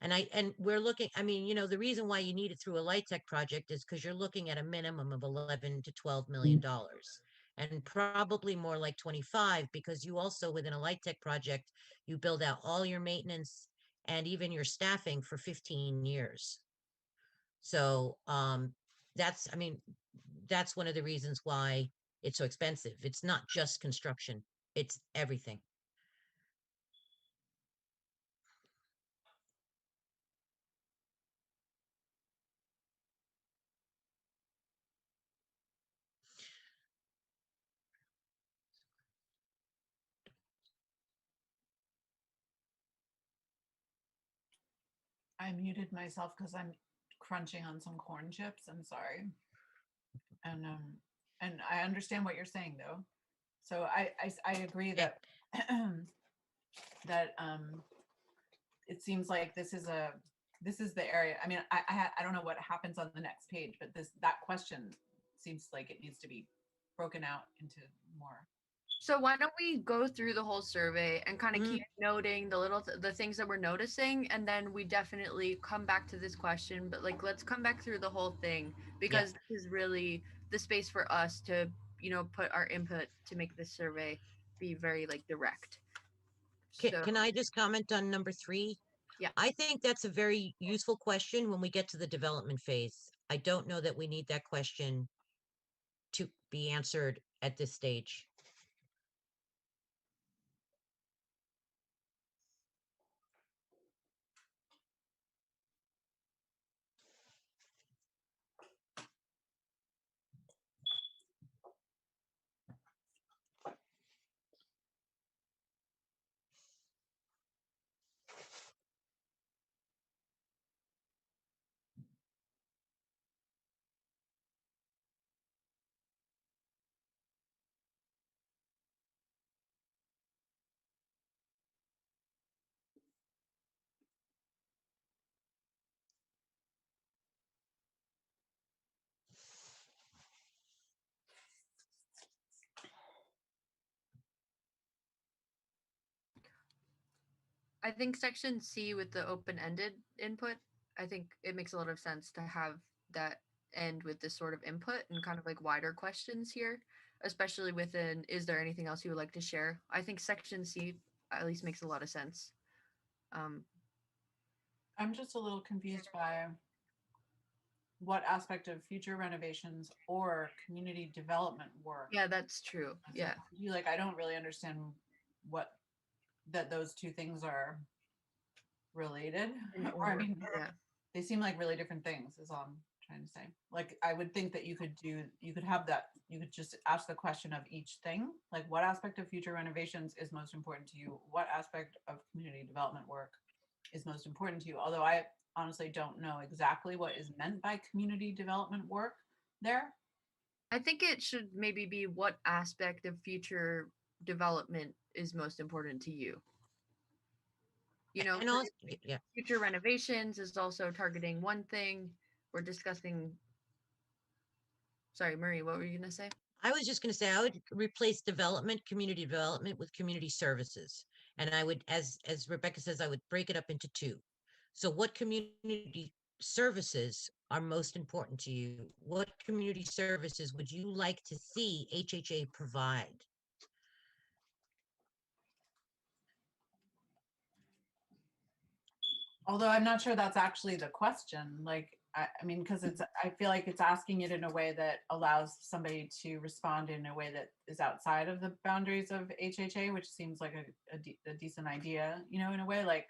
And we're looking, I mean, the reason why you need it through a light tech project is because you're looking at a minimum of 11 to 12 million dollars, and probably more like 25, because you also, within a light tech project, you build out all your maintenance and even your staffing for 15 years. So I mean, that's one of the reasons why it's so expensive. It's not just construction, it's everything. I muted myself because I'm crunching on some corn chips. I'm sorry. And I understand what you're saying though. So I agree that that it seems like this is the area. I mean, I don't know what happens on the next page, but that question seems like it needs to be broken out into more. So why don't we go through the whole survey and kind of keep noting the things that we're noticing, and then we definitely come back to this question, but like let's come back through the whole thing, because this is really the space for us to, put our input to make this survey be very like direct. Can I just comment on number 3? Yeah. I think that's a very useful question when we get to the development phase. I don't know that we need that question to be answered at this stage. I think section C with the open-ended input, I think it makes a lot of sense to have that end with this sort of input and kind of like wider questions here, especially within, is there anything else you would like to share? I think section C at least makes a lot of sense. I'm just a little confused by what aspect of future renovations or community development work. Yeah, that's true. Yeah. I don't really understand that those two things are related. Or I mean, they seem like really different things is all I'm trying to say. Like I would think that you could just ask the question of each thing. Like what aspect of future renovations is most important to you? What aspect of community development work is most important to you? Although honestly don't know exactly what is meant by community development work there. I think it should maybe be what aspect of future development is most important to you. You know, And also, yeah, future renovations is also targeting one thing. We're discussing. Sorry, Marie, what were you gonna say? I was just going to say I would replace development, community development with community services. And I would, as Rebecca says, I would break it up into two. So what community services are most important to you? What community services would you like to see HHA provide? Although I'm not sure that's actually the question. Like, I mean, because I feel like it's asking it in a way that allows somebody to respond in a way that is outside of the boundaries of HHA, which seems like a decent idea, you know, in a way, like,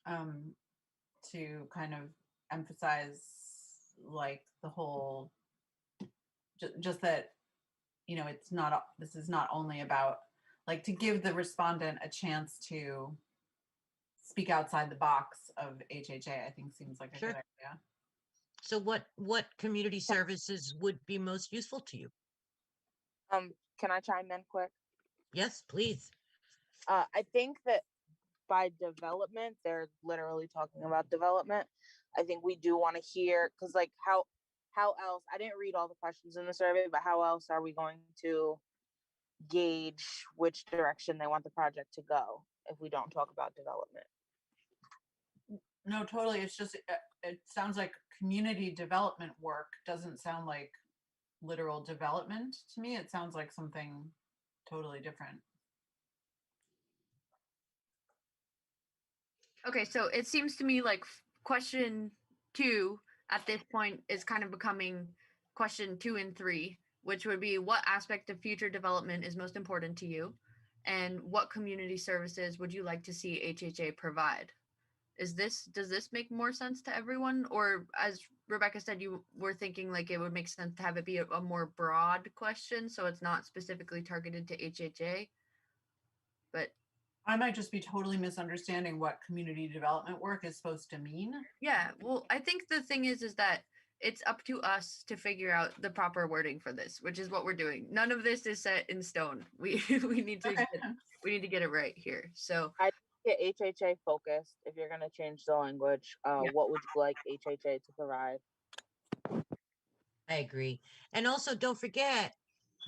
to kind of emphasize like the whole, just that, you know, this is not only about, like, to give the respondent a chance to speak outside the box of HHA, I think seems like a Sure. good idea. So what community services would be most useful to you? Can I chime in quick? Yes, please. I think that by development, they're literally talking about development. I think we do want to hear, because like how else, I didn't read all the questions in the survey, but how else are we going to gauge which direction they want the project to go if we don't talk about development? No, totally. It's just, it sounds like community development work doesn't sound like literal development to me. It sounds like something totally different. Okay, so it seems to me like question 2 at this point is kind of becoming question 2 and 3, which would be what aspect of future development is most important to you, and what community services would you like to see HHA provide? Does this make more sense to everyone? Or as Rebecca said, you were thinking like it would make sense to have it be a more broad question, so it's not specifically targeted to HHA. But I might just be totally misunderstanding what community development work is supposed to mean. yeah, well, I think the thing is that it's up to us to figure out the proper wording for this, which is what we're doing. None of this is set in stone. We need to get it right here. So I get HHA focused. If you're gonna change the language, Yeah. what would you like HHA to provide? I agree. And also don't forget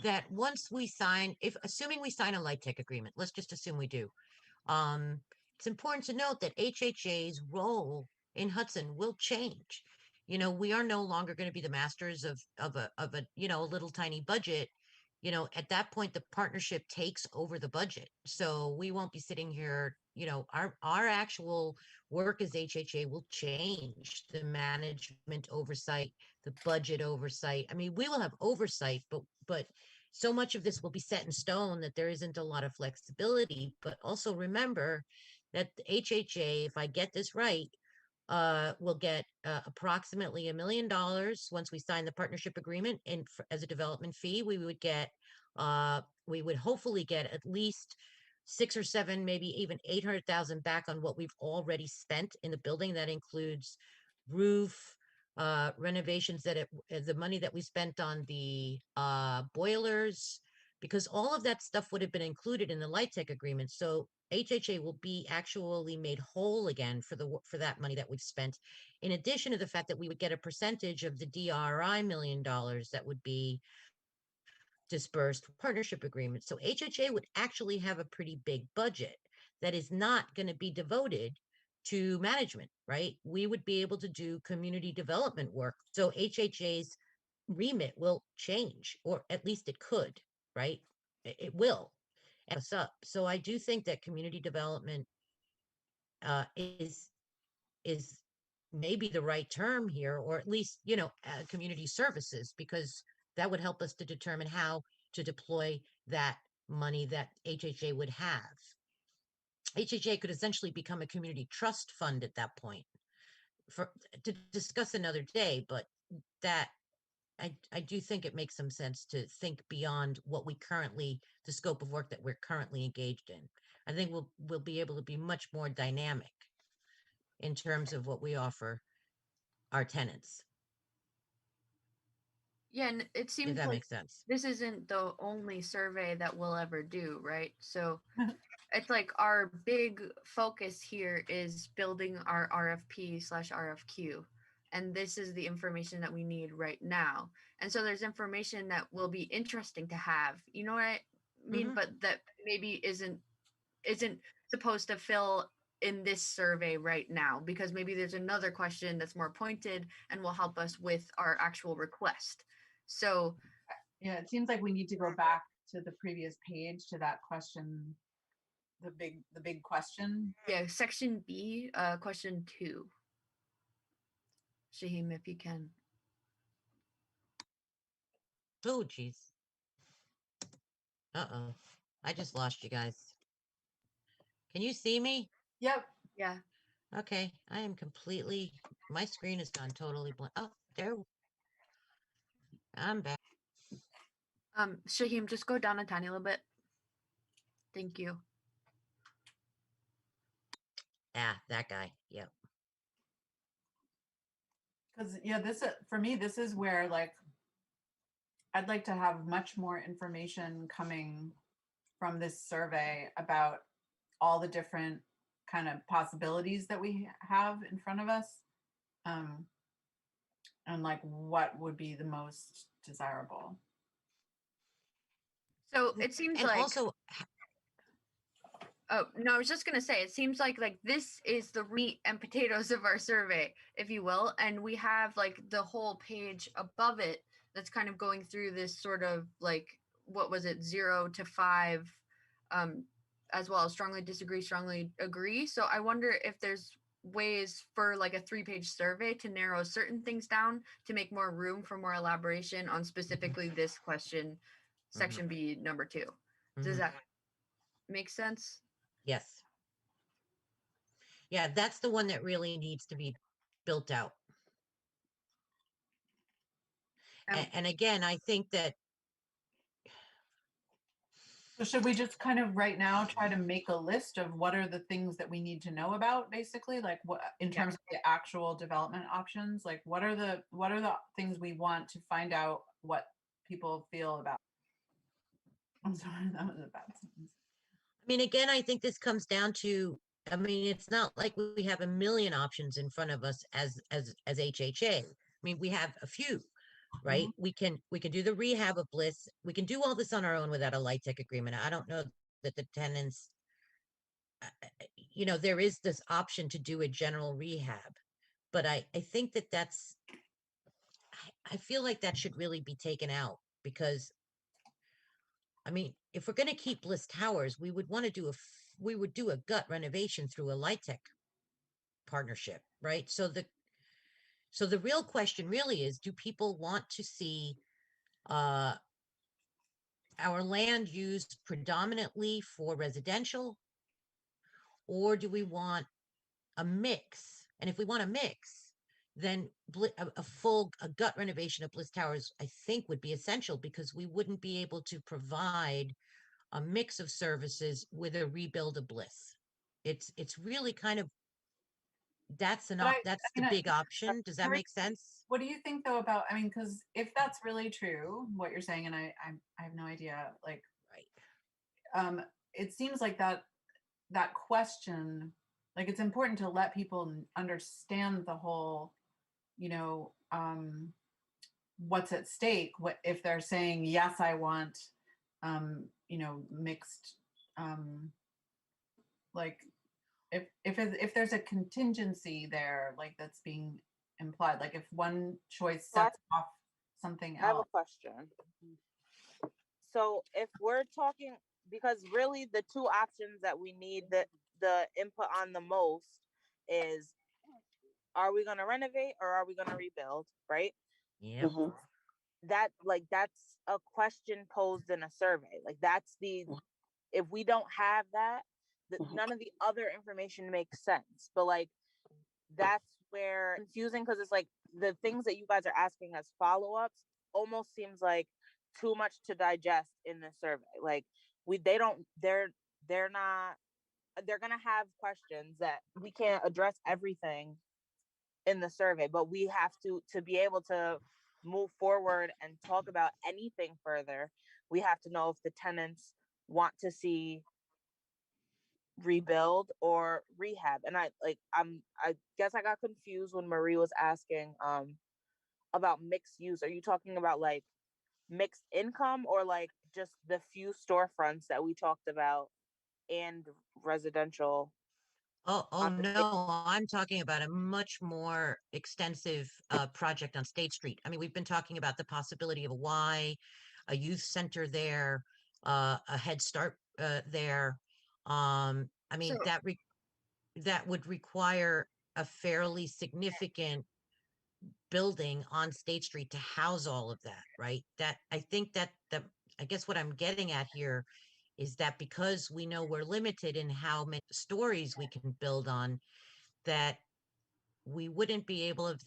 that once we sign, if assuming we sign a light tech agreement, let's just assume we do. It's important to note that HHA's role in Hudson will change. You know, we are no longer going to be the masters of a you know, a little tiny budget. You know, at that point the partnership takes over the budget. So we won't be sitting here, you know, our actual work as HHA will change. The management oversight, the budget oversight. I mean, we will have oversight, but so much of this will be set in stone that there isn't a lot of flexibility. But also remember that the HHA, if I get this right, will get approximately $1 million once we sign the partnership agreement. And as a development fee, we would hopefully get at least 6 or 7, maybe even 800,000 back on what we've already spent in the building. That includes roof, renovations, the money that we spent on the boilers, because all of that stuff would have been included in the light tech agreement. So HHA will be actually made whole again for that money that we've spent, in addition to the fact that we would get a percentage of the DRI $1 million that would be dispersed partnership agreement. So HHA would actually have a pretty big budget that is not going to be devoted to management, right? We would be able to do community development work. So HHA's remit will change, or at least it could, right? It will us up. So I do think that community development is maybe the right term here, or at least, you know, community services, because that would help us to determine how to deploy that money that HHA would have. HHA could essentially become a community trust fund at that point, to discuss another day, but that I do think it makes some sense to think beyond the scope of work that we're currently engaged in. I think we'll be able to be much more dynamic in terms of what we offer our tenants, Yeah, and it if seems that like makes sense. this isn't the only survey that we'll ever do, right? So it's like our big focus here is building our RFP/RFQ. And this is the information that we need right now. And so there's information that will be interesting to have. You know what I mean? Mhm. But that maybe isn't supposed to fill in this survey right now, because maybe there's another question that's more pointed and will help us with our actual request. So Yeah, it seems like we need to go back to the previous page to that question, the big question. yeah, section B, question 2. Shaheem, if you can. Oh, geez. Uh-oh. I just lost you guys. Can you see me? Yep. Yeah. Okay, I am completely, my screen has gone totally blank. Oh, there, I'm back. Shaheem, just go down a tiny little bit. Thank you. Ah, that guy. Yep. Because yeah, for me, this is where like I'd like to have much more information coming from this survey about all the different kind of possibilities that we have in front of us, and like what would be the most desirable. So it seems And like also, oh no, I was just gonna say it seems like this is the meat and potatoes of our survey, if you will, and we have like the whole page above it that's kind of going through this sort of like, what was it, 0 to 5, as well as strongly disagree, strongly agree. So I wonder if there's ways for like a 3-page survey to narrow certain things down to make more room for more elaboration on specifically this question, section B, number 2. Does mhm, that make sense? yes. Yeah, that's the one that really needs to be built out. And again, I think that, So should we just kind of right now try to make a list of what are the things that we need to know about, basically, like what in Yeah. terms of the actual development options, like what are the things we want to find out what people feel about. I'm sorry, that was a bad sentence. I mean, again, I think this comes down to, I mean, it's not like we have a million options in front of us as HHA. I mean, we have a few, right? We can do the rehab of Bliss. We can do all this on our own without a light tech agreement. I don't know that the tenants, you know, there is this option to do a general rehab, but I think that I feel like that should really be taken out, because I mean, if we're going to keep Bliss Towers, we would want to do we would do a gut renovation through a light tech partnership, right? So the real question really is, do people want to see our land used predominantly for residential, or do we want a mix? And if we want a mix, then a gut renovation of Bliss Towers, I think, would be essential, because we wouldn't be able to provide a mix of services with a rebuild of Bliss. It's really kind of, that's that's the big option. Does that make sense? What do you think though about, I mean, because if that's really true, what you're saying, and I have no idea, like, Right. It seems like that question, like it's important to let people understand the whole, you know, what's at stake. What if they're saying, yes, I want, you know, mixed, like if there's a contingency there, like that's being implied, like if one choice So sets off something I have a else. question. So if we're talking, because really the two options that we need the input on the most is, are we going to renovate or are we going to rebuild, right? Yep. That's a question posed in a survey. Like that's if we don't have that, none of the other information makes sense. But like that's where confusing, because it's like the things that you guys are asking as follow-ups almost seems like too much to digest in the survey. Like they're not they're gonna have questions that we can't address everything in the survey, but we have to be able to move forward and talk about anything further. We have to know if the tenants want to see rebuild or rehab. And I guess I got confused when Marie was asking about mixed use. Are you talking about like mixed income or like just the few storefronts that we talked about and residential? Oh on the same- no, I'm talking about a much more extensive project on State Street. I mean, we've been talking about the possibility of a Y, a youth center there, a Head Start there. I mean, So that would require a fairly significant building on State Street to house all of that, right? That I think that I guess what I'm getting at here is that because we know we're limited in how many stories we can build on, that we wouldn't be able of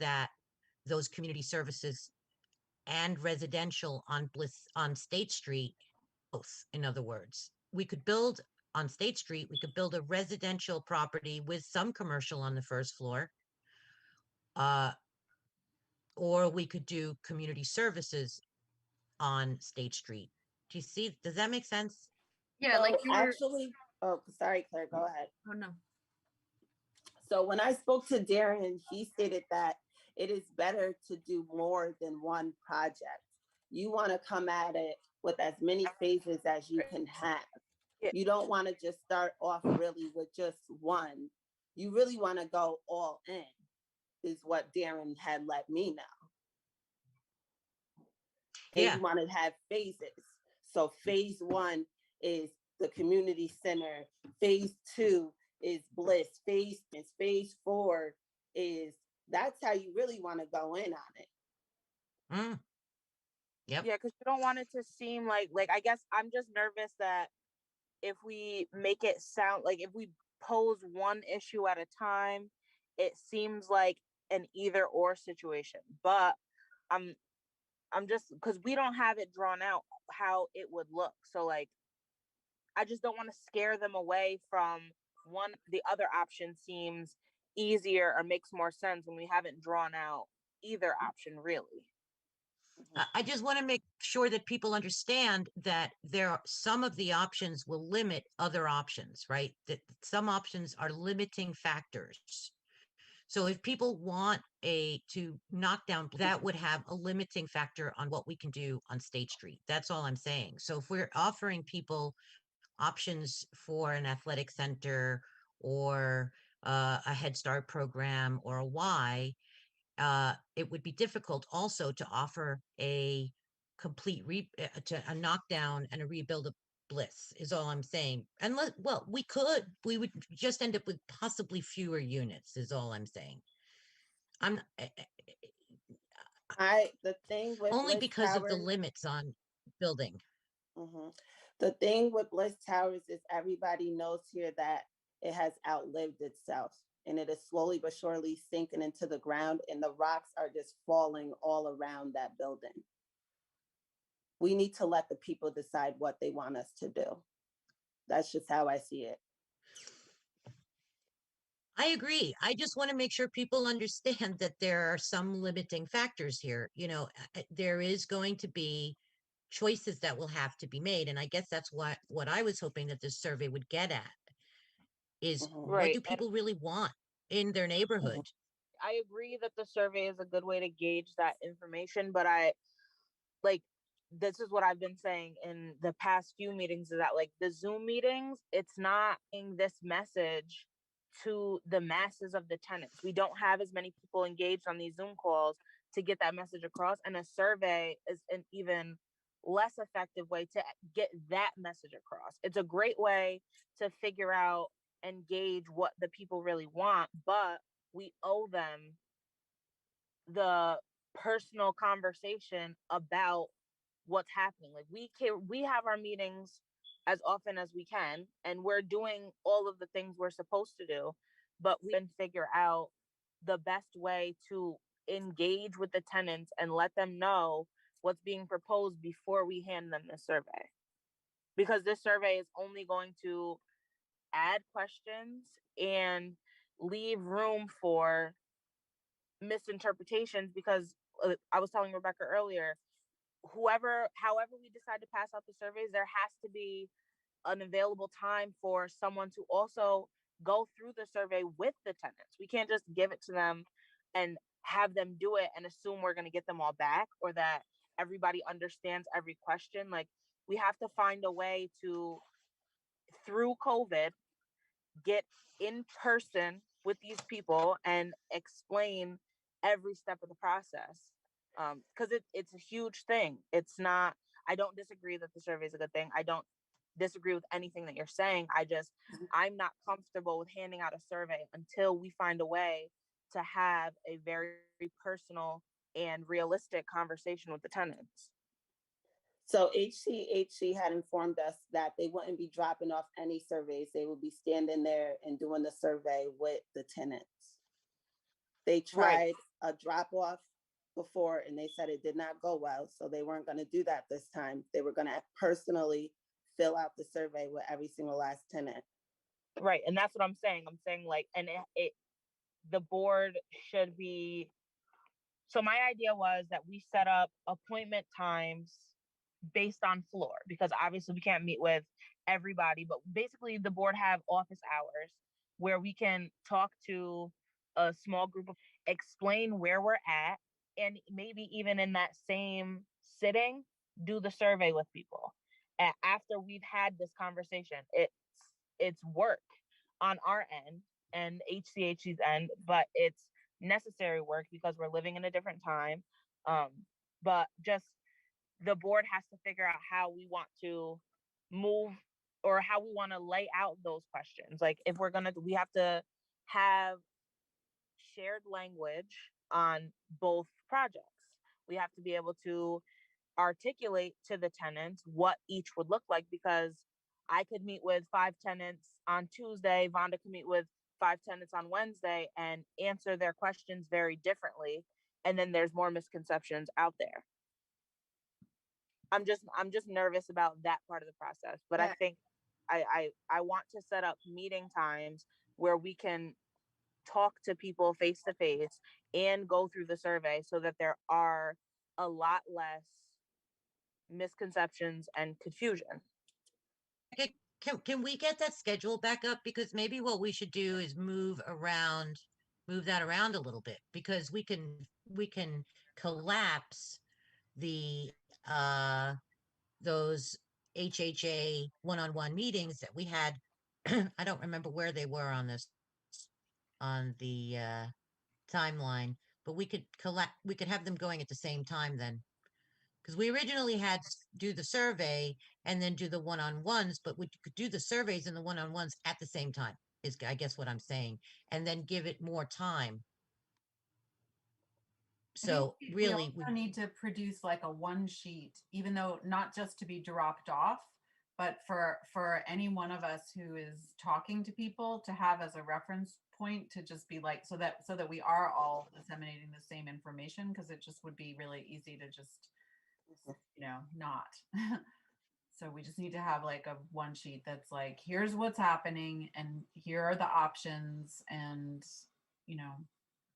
those community services and residential on State Street, both, in other words. We could build on State Street, we could build a residential property with some commercial on the first floor. Or we could do community services on State Street. Do you see? Does that make sense? yeah, like So you were. actually, oh, sorry, Claire, go ahead. Oh no. So when I spoke to Darren, he stated that it is better to do more than one project. You want to come at it with as many phases as you can have. Yeah. You don't want to just start off really with just one. You really want to go all in, is what Darren had let me know. And Yeah. you want to have phases. So phase one is the community center. Phase two is Bliss. Phase four is, that's how you really want to go in on it. Mm. Yep. Yeah, because you don't want it to seem like I guess I'm just nervous that if we make it sound like if we pose one issue at a time, it seems like an either or situation. But I'm just because we don't have it drawn out how it would look. So like I just don't want to scare them away from one. The other option seems easier or makes more sense when we haven't drawn out either option really. I just want to make sure that people understand that some of the options will limit other options, right? That some options are limiting factors. So if people want to knock down, that would have a limiting factor on what we can do on State Street. That's all I'm saying. So if we're offering people options for an athletic center or a Head Start program or a Y, it would be difficult also to offer a complete a knockdown and a rebuild of Bliss is all I'm saying. Unless, well, we would just end up with possibly fewer units is all I'm saying. I'm The thing with only Bliss because of the Towers, limits on building. the thing with Bliss Towers is everybody knows here that it has outlived itself and it is slowly but surely sinking into the ground and the rocks are just falling all around that building. We need to let the people decide what they want us to do. That's just how I see it. I agree. I just want to make sure people understand that there are some limiting factors here. You know, there is going to be choices that will have to be made. And I guess that's what I was hoping that this survey would get at is what do people really want in their neighborhood? I agree that the survey is a good way to gauge that information, but this is what I've been saying in the past few meetings is that like the Zoom meetings, it's not in this message to the masses of the tenants. We don't have as many people engaged on these Zoom calls to get that message across. And a survey is an even less effective way to get that message across. It's a great way to figure out and gauge what the people really want, but we owe them the personal conversation about what's happening. Like we have our meetings as often as we can and we're doing all of the things we're supposed to do, but we can figure out the best way to engage with the tenants and let them know what's being proposed before we hand them the survey. Because this survey is only going to add questions and leave room for misinterpretations, because I was telling Rebecca earlier, however we decide to pass out the surveys, there has to be an available time for someone to also go through the survey with the tenants. We can't just give it to them and have them do it and assume we're going to get them all back, or that everybody understands every question. Like, we have to find a way to, through COVID, get in person with these people and explain every step of the process. Because it's a huge thing. It's not, I don't disagree that the survey is a good thing. I don't disagree with anything that you're saying. I'm not comfortable with handing out a survey until we find a way to have a very personal and realistic conversation with the tenants. So HCHC had informed us that they wouldn't be dropping off any surveys. They would be standing there and doing the survey with the tenants. They tried a drop off before and they said it did not go well. So they weren't going to do that this time. They were going to personally fill out the survey with every single last tenant. Right. And that's what I'm saying. I'm saying, like, and the board should be, so my idea was that we set up appointment times based on floor, because obviously we can't meet with everybody, but basically the board have office hours where we can talk to a small group of, explain where we're at, and maybe even in that same sitting, do the survey with people. After we've had this conversation, it's work on our end and HCHC's end, but it's necessary work because we're living in a different time. But just, the board has to figure out how we want to move, or how we want to lay out those questions. Like, if we have to have shared language on both projects. We have to be able to articulate to the tenants what each would look like, because I could meet with 5 tenants on Tuesday, Vonda could meet with 5 tenants on Wednesday and answer their questions very differently. And then there's more misconceptions out there. I'm just nervous about that part of the process. But I think I want to set up meeting times where we can talk to people face to face and go through the survey, so that there are a lot less misconceptions and confusion. Can we get that schedule back up? Because maybe what we should do is move that around a little bit, because we can collapse the those HHA one-on-one meetings that we had. I don't remember where they were on the timeline, but we could have them going at the same time then. Because we originally had do the survey and then do the one-on-ones, but we could do the surveys and the one-on-ones at the same time, is I guess what I'm saying, and then give it more time. So really, we need to produce like a one sheet, even though not just to be dropped off, but for any one of us who is talking to people to have as a reference point, to just be like, so that we are all disseminating the same information, because it just would be really easy to just, not. So we just need to have like a one sheet that's like, here's what's happening and here are the options, and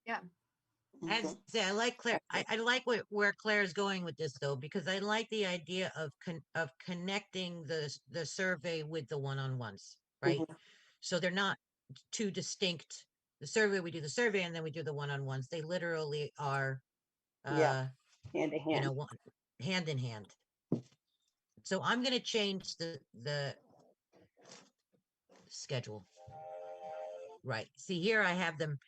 Yeah. I like Claire. I like where Claire's going with this, though, because I like the idea of connecting the survey with the one-on-ones, right? So they're not two distinct. The survey, we do the survey, and then we do the one-on-ones. They literally are, hand in hand. Hand in hand. So I'm going to change the schedule. Right. See, here I have them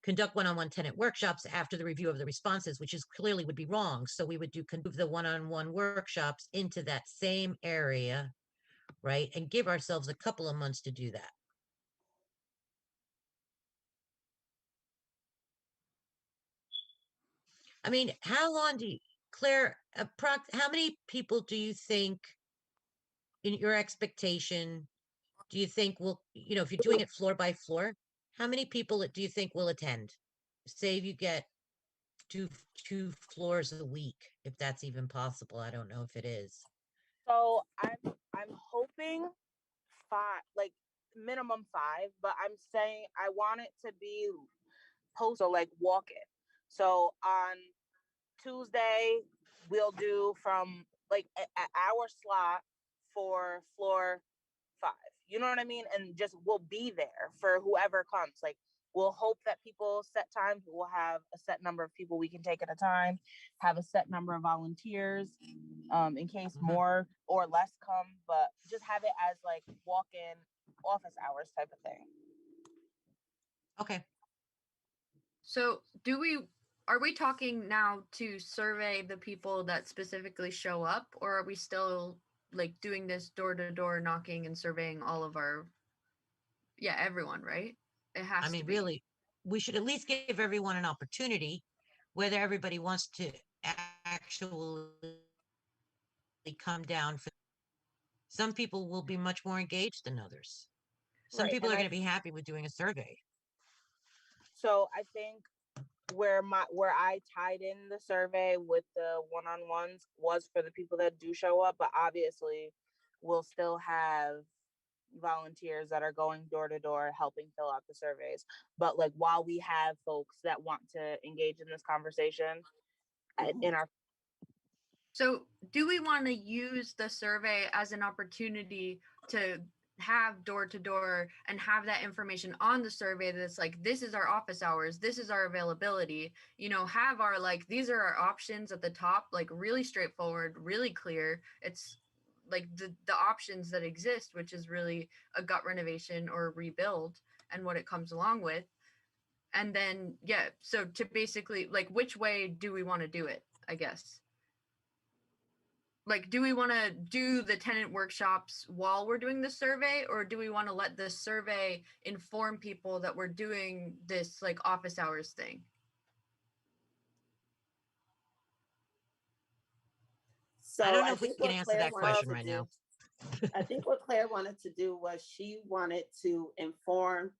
conduct one-on-one tenant workshops after the review of the responses, which is clearly would be wrong. So we would move the one-on-one workshops into that same area, right? And give ourselves a couple of months to do that. I mean, how long Claire, how many people do you think, in your expectation, do you think will, if you're doing it floor by floor, how many people do you think will attend? Say you get two floors a week, if that's even possible. I don't know if it is. So I'm hoping 5, like minimum 5, but I'm saying I want it to be so like walk it. So on Tuesday, we'll do from like an hour slot for floor 5. You know what I mean? And just we'll be there for whoever comes. Like we'll hope that people set times. We'll have a set number of people we can take at a time, have a set number of volunteers in case more or less come, but just have it as like walk-in office hours type of thing. Okay. So are we talking now to survey the people that specifically show up, or are we still like doing this door-to-door knocking and surveying all of everyone, right? It has I to mean, be. really, we should at least give everyone an opportunity, whether everybody wants to actually come down. Some people will be much more engaged than others. Some Right. people And are going to be happy with doing a survey. so I think where I tied in the survey with the one-on-ones was for the people that do show up, but obviously we'll still have volunteers that are going door to door helping fill out the surveys. But like while we have folks that want to engage in this conversation in our So do we want to use the survey as an opportunity to have door to door and have that information on the survey that's like, this is our office hours, this is our availability, have our like, these are our options at the top, like really straightforward, really clear. It's like the options that exist, which is really a gut renovation or a rebuild and what it comes along with. And then, so to basically like, which way do we want to do it, I guess? Like, do we want to do the tenant workshops while we're doing the survey, or do we want to let the survey inform people that we're doing this like office hours thing? So I don't know I if we think can what answer Claire that wanted question to right do, now. I think what Claire wanted to do was she wanted to inform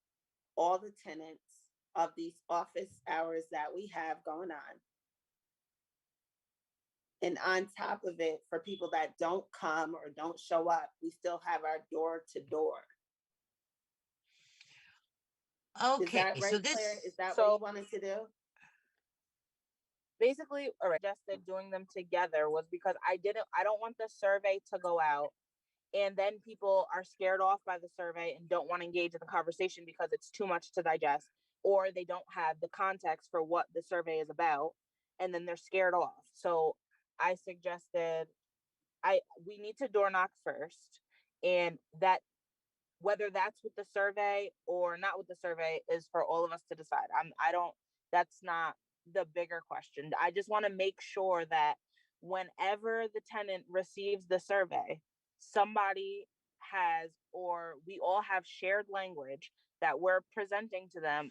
all the tenants of these office hours that we have going on. And on top of it, for people that don't come or don't show up, we still have our door to door. Is Okay, that so right, Claire? Is that what So- you wanted to do? basically suggested doing them together was because I don't want the survey to go out and then people are scared off by the survey and don't want to engage in the conversation because it's too much to digest, or they don't have the context for what the survey is about, and then they're scared off. So I suggested we need to door knock first, and that whether that's with the survey or not with the survey is for all of us to decide. That's not the bigger question. I just want to make sure that whenever the tenant receives the survey, somebody has, or we all have shared language that we're presenting to them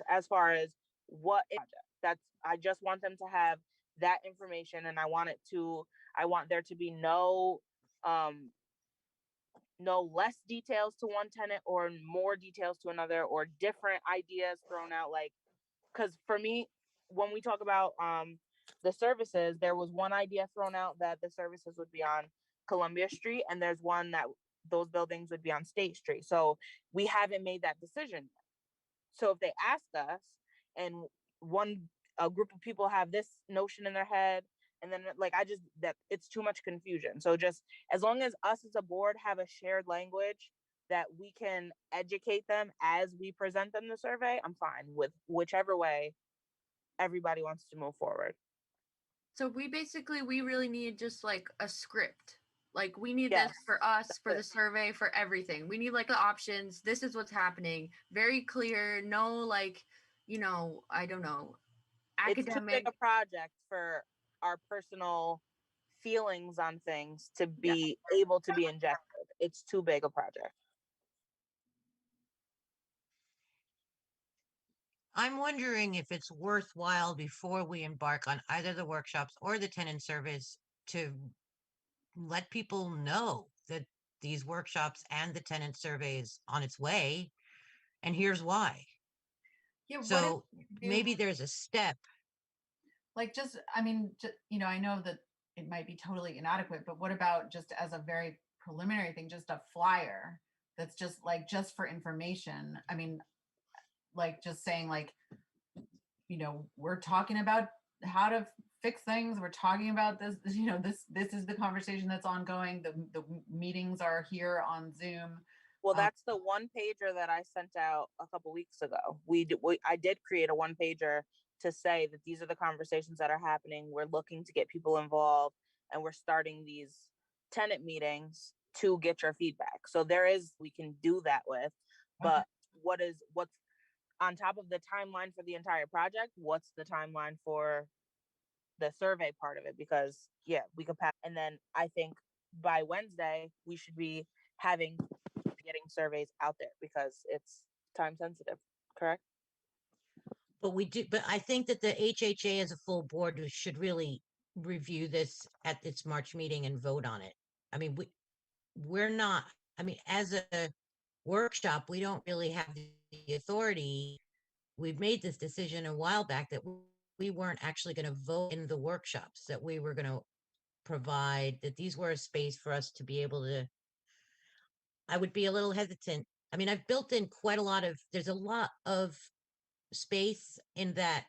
as far as what I just want them to have that information, and I want there to be no less details to one tenant or more details to another, or different ideas thrown out. Like, because for me, when we talk about the services, there was one idea thrown out that the services would be on Columbia Street, and there's one that those buildings would be on State Street. So we haven't made that decision yet. So if they ask us, and a group of people have this notion in their head, and then like that it's too much confusion. So just as long as us as a board have a shared language that we can educate them as we present them the survey, I'm fine with whichever way everybody wants to move forward. So we really need just like a script. Like we need Yes, this for us, for the it. survey, for everything. We need like the options. This is what's happening. Very clear. No, like, I don't know, It's too big academic. a project for our personal feelings on things to be able to be injected. It's too big a project. I'm wondering if it's worthwhile before we embark on either the workshops or the tenant surveys to let people know that these workshops and the tenant surveys on its way, and here's why. Yeah, what if So you do, maybe there's a step. like, I mean, I know that it might be totally inadequate, but what about just as a very preliminary thing, just a flyer that's just for information. I mean, like just saying like, we're talking about how to fix things. We're talking about this, this is the conversation that's ongoing. The meetings are here on Zoom. Well, that's the one pager that I sent out a couple weeks ago. I did create a one pager to say that these are the conversations that are happening. We're looking to get people involved, and we're starting these tenant meetings to get your feedback. So we can do that with, but what's on top of the timeline for the entire project? What's the timeline for the survey part of it? Because we could pass, and then I think by Wednesday we should be getting surveys out there because it's time sensitive, correct? But I think that the HHA as a full board should really review this at its March meeting and vote on it. I mean, we're not, I mean, as a workshop, we don't really have the authority. We've made this decision a while back that we weren't actually going to vote in the workshops, that we were going to provide, that these were a space for us to be able to. I would be a little hesitant. I mean, I've built in there's a lot of space in that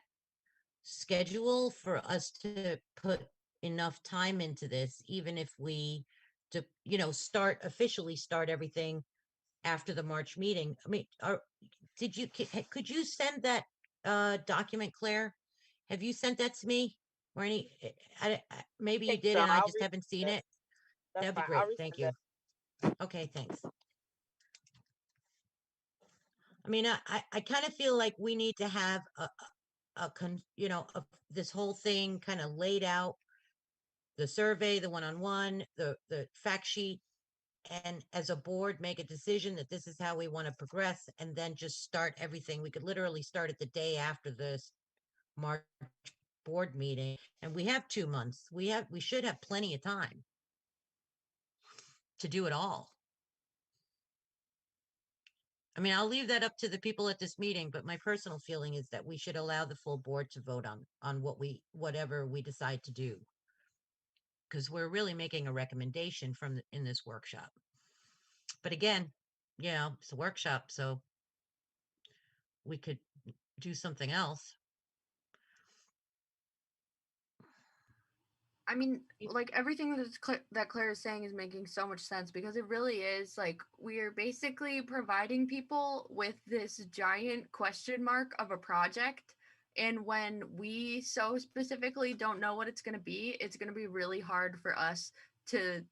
schedule for us to put enough time into this, even if we officially start everything after the March meeting. I mean, could you send that document, Claire? Have you sent that to me or maybe you did So and I just haven't seen it? That'd be fine. great. Thank you. Okay, thanks. I mean, I kind of feel like we need to have this whole thing kind of laid out, the survey, the one-on-one, the fact sheet, and as a board make a decision that this is how we want to progress, and then just start everything. We could literally start it the day after this March board meeting, and we have 2 months. We should have plenty of time to do it all. I mean, I'll leave that up to the people at this meeting, but my personal feeling is that we should allow the full board to vote on whatever we decide to do. Because we're really making a recommendation in this workshop. But again, it's a workshop, so we could do something else. I mean, like everything that Claire is saying is making so much sense, because it really is like we are basically providing people with this giant question mark of a project. And when we so specifically don't know what it's going to be really hard for us to,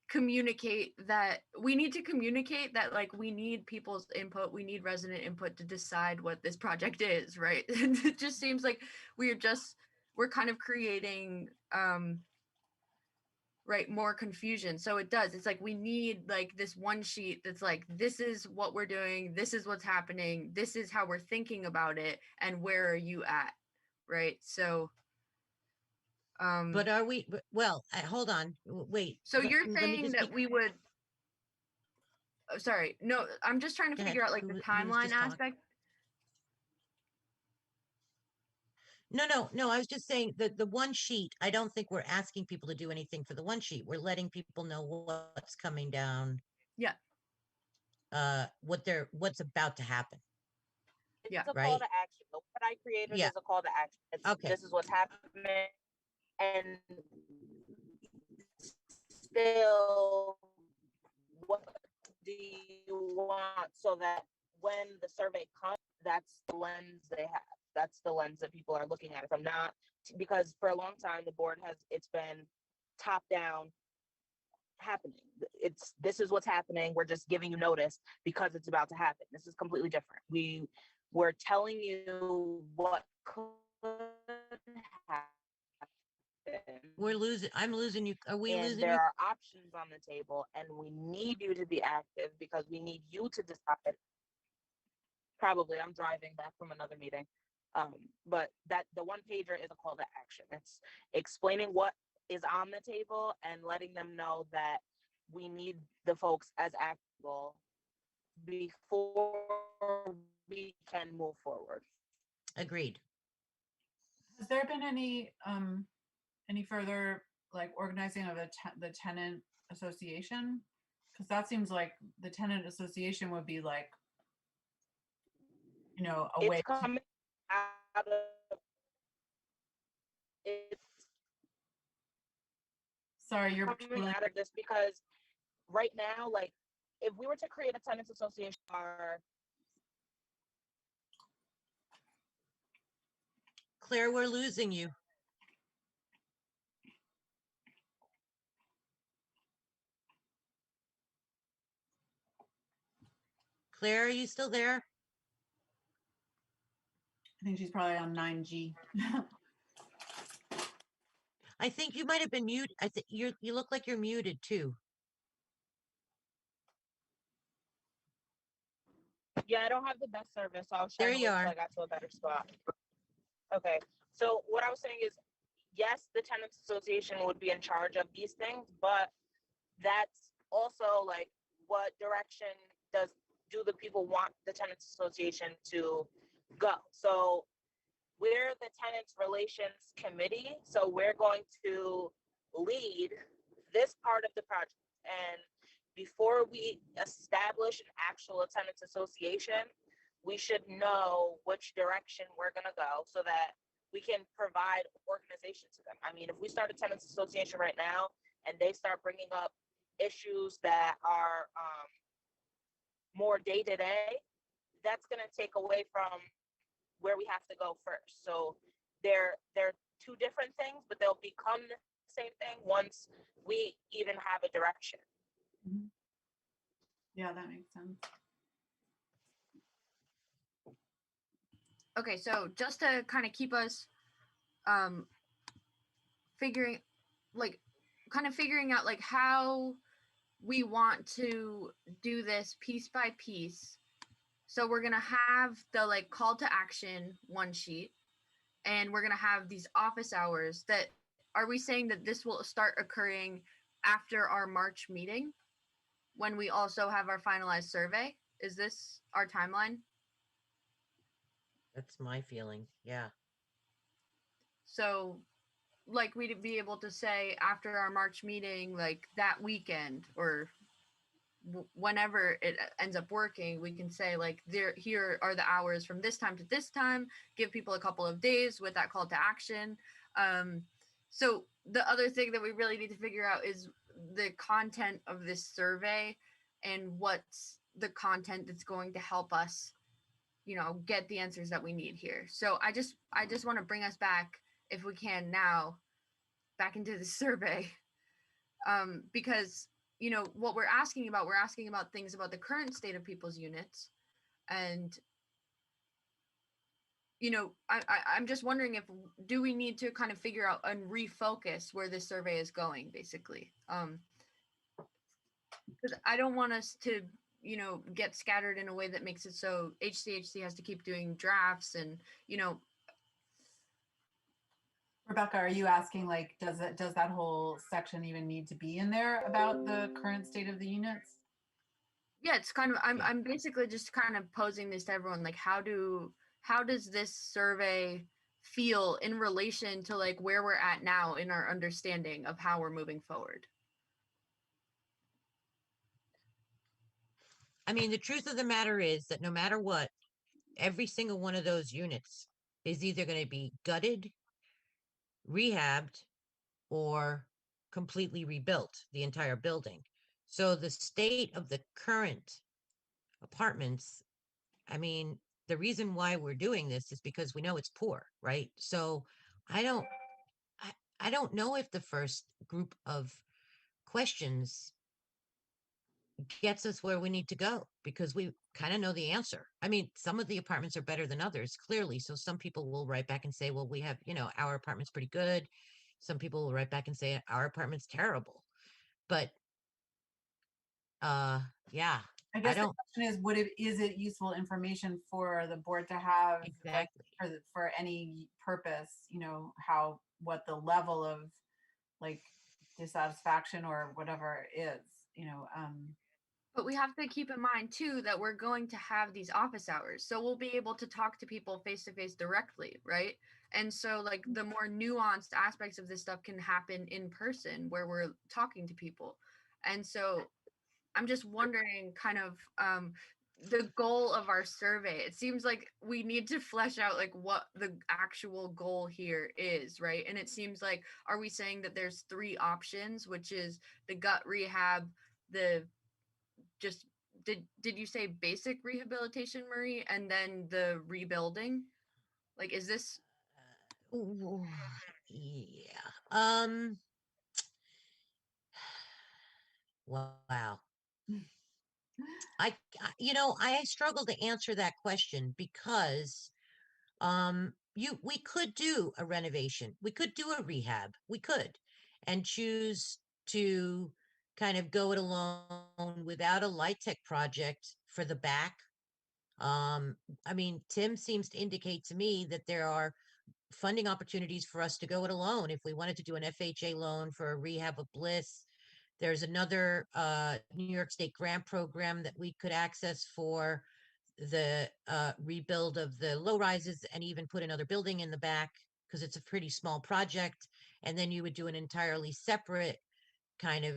communicate that we need to communicate that, like, we need people's input, we need resident input to decide what this project is, right? It just seems like we're kind of creating right, more confusion. So it's like we need like this one sheet that's like, this is what we're doing, this is what's happening, this is how we're thinking about it, and where are you at, right? So but are we, well, hold on, wait. So you're saying that we would, oh, sorry, no, I'm just trying to figure out like the timeline aspect. No, I was just saying that the one sheet, I don't think we're asking people to do anything for the one sheet. We're letting people know what's coming down. Yeah. What's about to happen. It's a call to action. What I created is a call to action. Okay. This is what's happening. And still, what do you want, so that when the survey comes, that's the lens they have. That's the lens that people are looking at it from. Not because for a long time the board it's been top down happening. This is what's happening. We're just giving you notice because it's about to happen. This is completely different. We're telling you what could happen. I'm losing you. Are we losing you? There are options on the table, and we need you to be active because we need you to decide. Probably, I'm driving back from another meeting. But the one pager is a call to action. It's explaining what is on the table and letting them know that we need the folks as active before we can move forward. Agreed. Has there been any further like organizing of the tenant association? Because that seems like the tenant association would be like, a way It's coming out of, it's sorry, you're coming out of this because right now, like, if we were to create a tenants association, Claire, we're losing you. Claire, are you still there? I think she's probably on 9G. I think you might have been muted. I think you look like you're muted too. yeah, I don't have the best service, so I was There trying to you wait till are. I got to a better spot. Okay, so what I was saying is, yes, the tenants association would be in charge of these things, but that's also like, what direction do the people want the tenants association to go? So we're the tenants relations committee, so we're going to lead this part of the project. And before we establish an actual tenants association, we should know which direction we're going to go so that we can provide organization to them. I mean, if we start a tenants association right now and they start bringing up issues that are more day to day, that's going to take away from where we have to go first. So they're two different things, but they'll become the same thing once we even have a direction. Mhm. Yeah, that makes sense. Okay, so just to kind of keep us figuring out like how we want to do this piece by piece. So we're gonna have the like call to action one sheet, and we're gonna have these office hours. That are we saying that this will start occurring after our March meeting, when we also have our finalized survey? Is this our timeline? That's my feeling. Yeah. So like we'd be able to say after our March meeting, like that weekend or whenever it ends up working, we can say like here are the hours from this time to this time, give people a couple of days with that call to action. So the other thing that we really need to figure out is the content of this survey and what's the content that's going to help us get the answers that we need here. So I just want to bring us back, if we can now, back into the survey, because what we're asking about things about the current state of people's units. And I'm just wondering, if do we need to kind of figure out and refocus where this survey is going, basically, because I don't want us to get scattered in a way that makes it so HCHC has to keep doing drafts and Rebecca, are you asking like, does that whole section even need to be in there about the current state of the units? Yeah, it's kind of, I'm basically just kind of posing this to everyone, like how does this survey feel in relation to like where we're at now in our understanding of how we're moving forward? I mean, the truth of the matter is that no matter what, every single one of those units is either going to be gutted, rehabbed, or completely rebuilt, the entire building. So the state of the current apartments, I mean, the reason why we're doing this is because we know it's poor, right? So I don't I don't know if the first group of questions gets us where we need to go, because we kind of know the answer. I mean, some of the apartments are better than others, clearly. So some people will write back and say, well, we have, our apartment's pretty good. Some people will write back and say our apartment's terrible. But yeah, I guess the don't question is it useful information for the board to have, like, exactly. for any purpose, what the level of like dissatisfaction or whatever is, But we have to keep in mind too that we're going to have these office hours, so we'll be able to talk to people face to face directly, right? And so like the more nuanced aspects of this stuff can happen in person, where we're talking to people. And so I'm just wondering kind of the goal of our survey. It seems like we need to flesh out like what the actual goal here is, right? And it seems like, are we saying that there's three options, which is the gut rehab, the just did you say basic rehabilitation, Marie, and then the rebuilding? Like, is this Ooh, yeah. Wow. I struggle to answer that question because we could do a renovation, we could do a rehab, we could, and choose to kind of go it alone without a light tech project for the back. I mean, Tim seems to indicate to me that there are funding opportunities for us to go it alone if we wanted to do an FHA loan for a rehab of Bliss. There's another New York State grant program that we could access for the rebuild of the low rises and even put another building in the back because it's a pretty small project. And then you would do an entirely separate kind of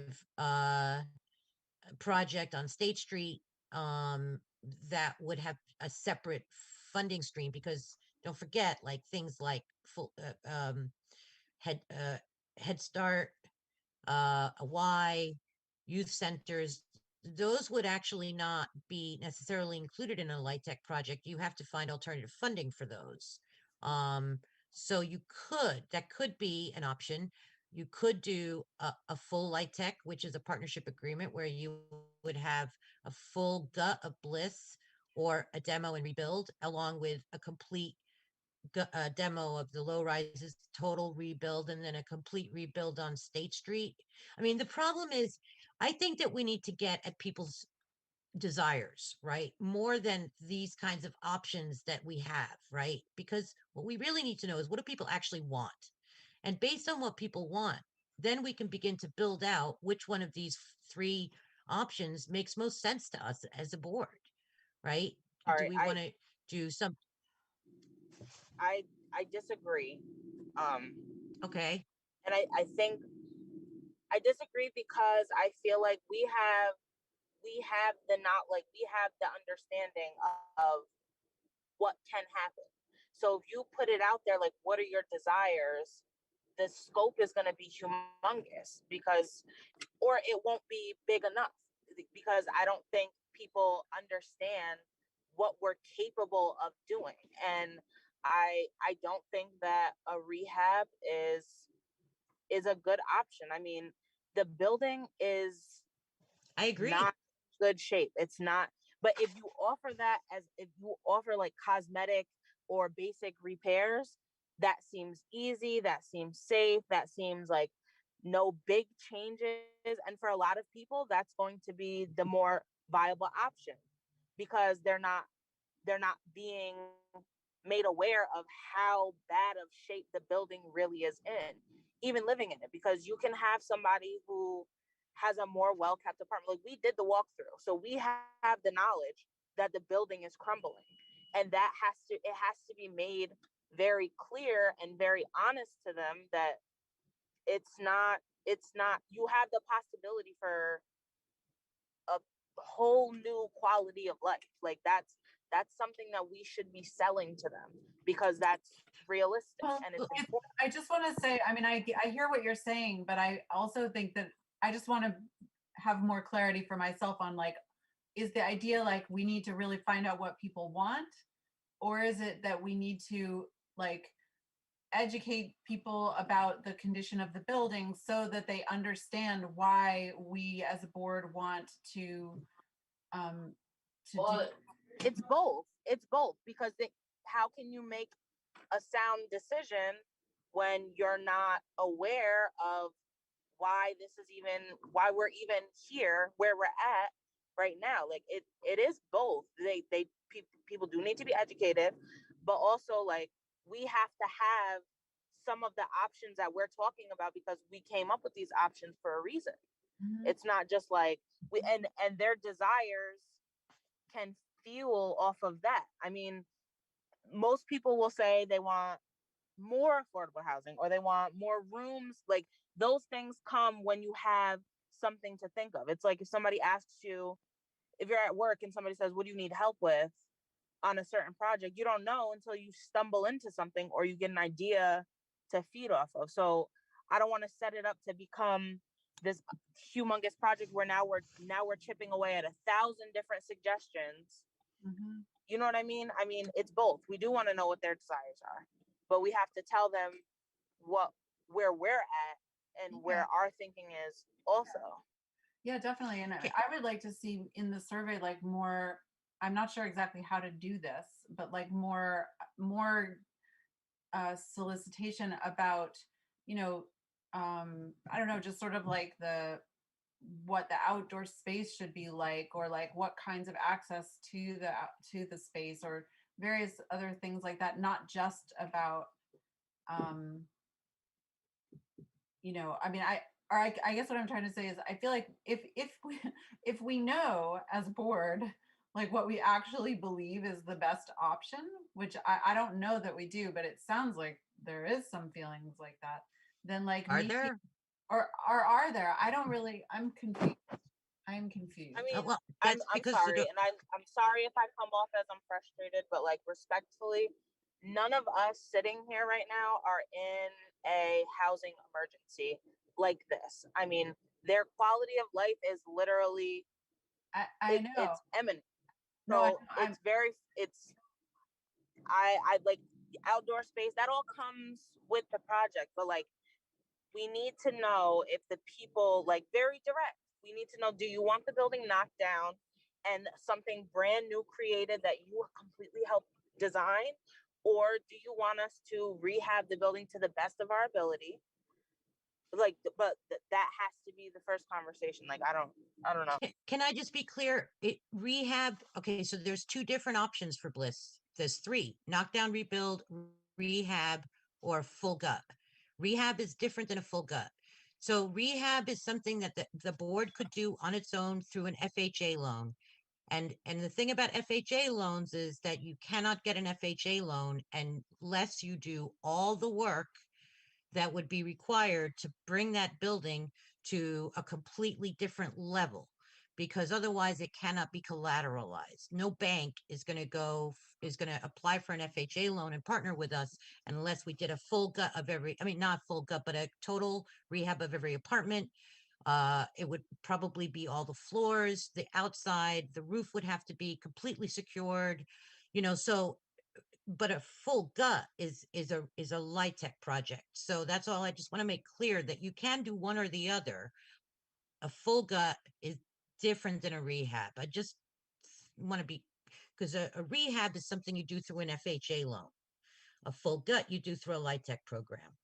project on State Street that would have a separate funding stream because don't forget like things like full head Head Start, a Y, youth centers, those would actually not be necessarily included in a light tech project. You have to find alternative funding for those. So that could be an option. You could do a full light tech, which is a partnership agreement where you would have a full gut of Bliss or a demo and rebuild along with a complete demo of the low rises, total rebuild, and then a complete rebuild on State Street. I mean, the problem is, I think that we need to get at people's desires, right? More than these kinds of options that we have, right? Because what we really need to know is what do people actually want? And based on what people want, then we can begin to build out which one of these three options makes most sense to us as a board, right? All Do right, we want to do some? I disagree. Um, Okay. and I think I disagree because I feel like we have the not like we have the understanding of what can happen. So if you put it out there, like, what are your desires? The scope is going to be humongous because, or it won't be big enough because I don't think people understand what we're capable of doing. And I don't think that a rehab is a good option. I mean, the building is I agree. not good shape. It's not, but if you offer that as if you offer like cosmetic or basic repairs, that seems easy, that seems safe, that seems like no big changes. And for a lot of people, that's going to be the more viable option because they're not being made aware of how bad of shape the building really is in, even living in it, because you can have somebody who has a more well-kept apartment. Like we did the walkthrough, so we have the knowledge that the building is crumbling, and that has to be made very clear and very honest to them that it's not you have the possibility for a whole new quality of life. Like that's something that we should be selling to them because that's realistic Well, and it's I important. I just want to say, I mean, I hear what you're saying, but I also think that I just want to have more clarity for myself on like, is the idea like we need to really find out what people want, or is it that we need to like educate people about the condition of the building so that they understand why we as a board want um to do. Well, it's both because how can you make a sound decision when you're not aware of why we're even here where we're at right now. Like it is both. People do need to be educated, but also like we have to have some of the options that we're talking about because we came up with these options for a reason. Mhm. It's not just like we and their desires can fuel off of that. I mean, most people will say they want more affordable housing or they want more rooms. Like those things come when you have something to think of. It's like if somebody asks you, if you're at work and somebody says, what do you need help with on a certain project, you don't know until you stumble into something or you get an idea to feed off of. So I don't want to set it up to become this humongous project where now we're chipping away at 1,000 different suggestions. Mhm. You know what I mean? I mean, it's both. We do want to know what their desires are, but we have to tell them where we're at and where Yeah. our thinking is also. Yeah, definitely. And Okay. I would like to see in the survey, like more, I'm not sure exactly how to do this, but like more solicitation about, I don't know, just sort of like what the outdoor space should be like, or like what kinds of access to the space, or various other things like that, not just about, I mean, I guess what I'm trying to say is I feel like if we know as a board like what we actually believe is the best option, which I don't know that we do, but it sounds like there is some feelings like that, then like Are maybe, there? or are there? I don't really, I'm confused. I mean, Well, I'm that's because sorry, and I'm sorry if I come off as I'm frustrated, but like respectfully, none of us sitting here right now are in a housing emergency like this. I mean, their quality of life is literally I know. it's eminent. No, So it's I like the outdoor space that all comes with the project, but like we need to know if the people, like, very direct, we need to know, do you want the building knocked down and something brand new created that you completely helped design, or do you want us to rehab the building to the best of our ability? Like, but that has to be the first conversation. Like, I don't know. Can I just be clear? Rehab. Okay, so there's two different options for Bliss. There's three: knockdown, rebuild, rehab, or full gut. Rehab is different than a full gut. So rehab is something that the board could do on its own through an FHA loan. And the thing about FHA loans is that you cannot get an FHA loan unless you do all the work that would be required to bring that building to a completely different level, because otherwise it cannot be collateralized. No bank is going to apply for an FHA loan and partner with us unless we did a full gut of not full gut, but a total rehab of every apartment. It would probably be all the floors, the outside, the roof would have to be completely secured, so but a full gut is a light tech project. So that's all. I just want to make clear that you can do one or the other. A full gut is different than a rehab. I just want to be, because a rehab is something you do through an FHA loan. A full gut you do through a light tech program.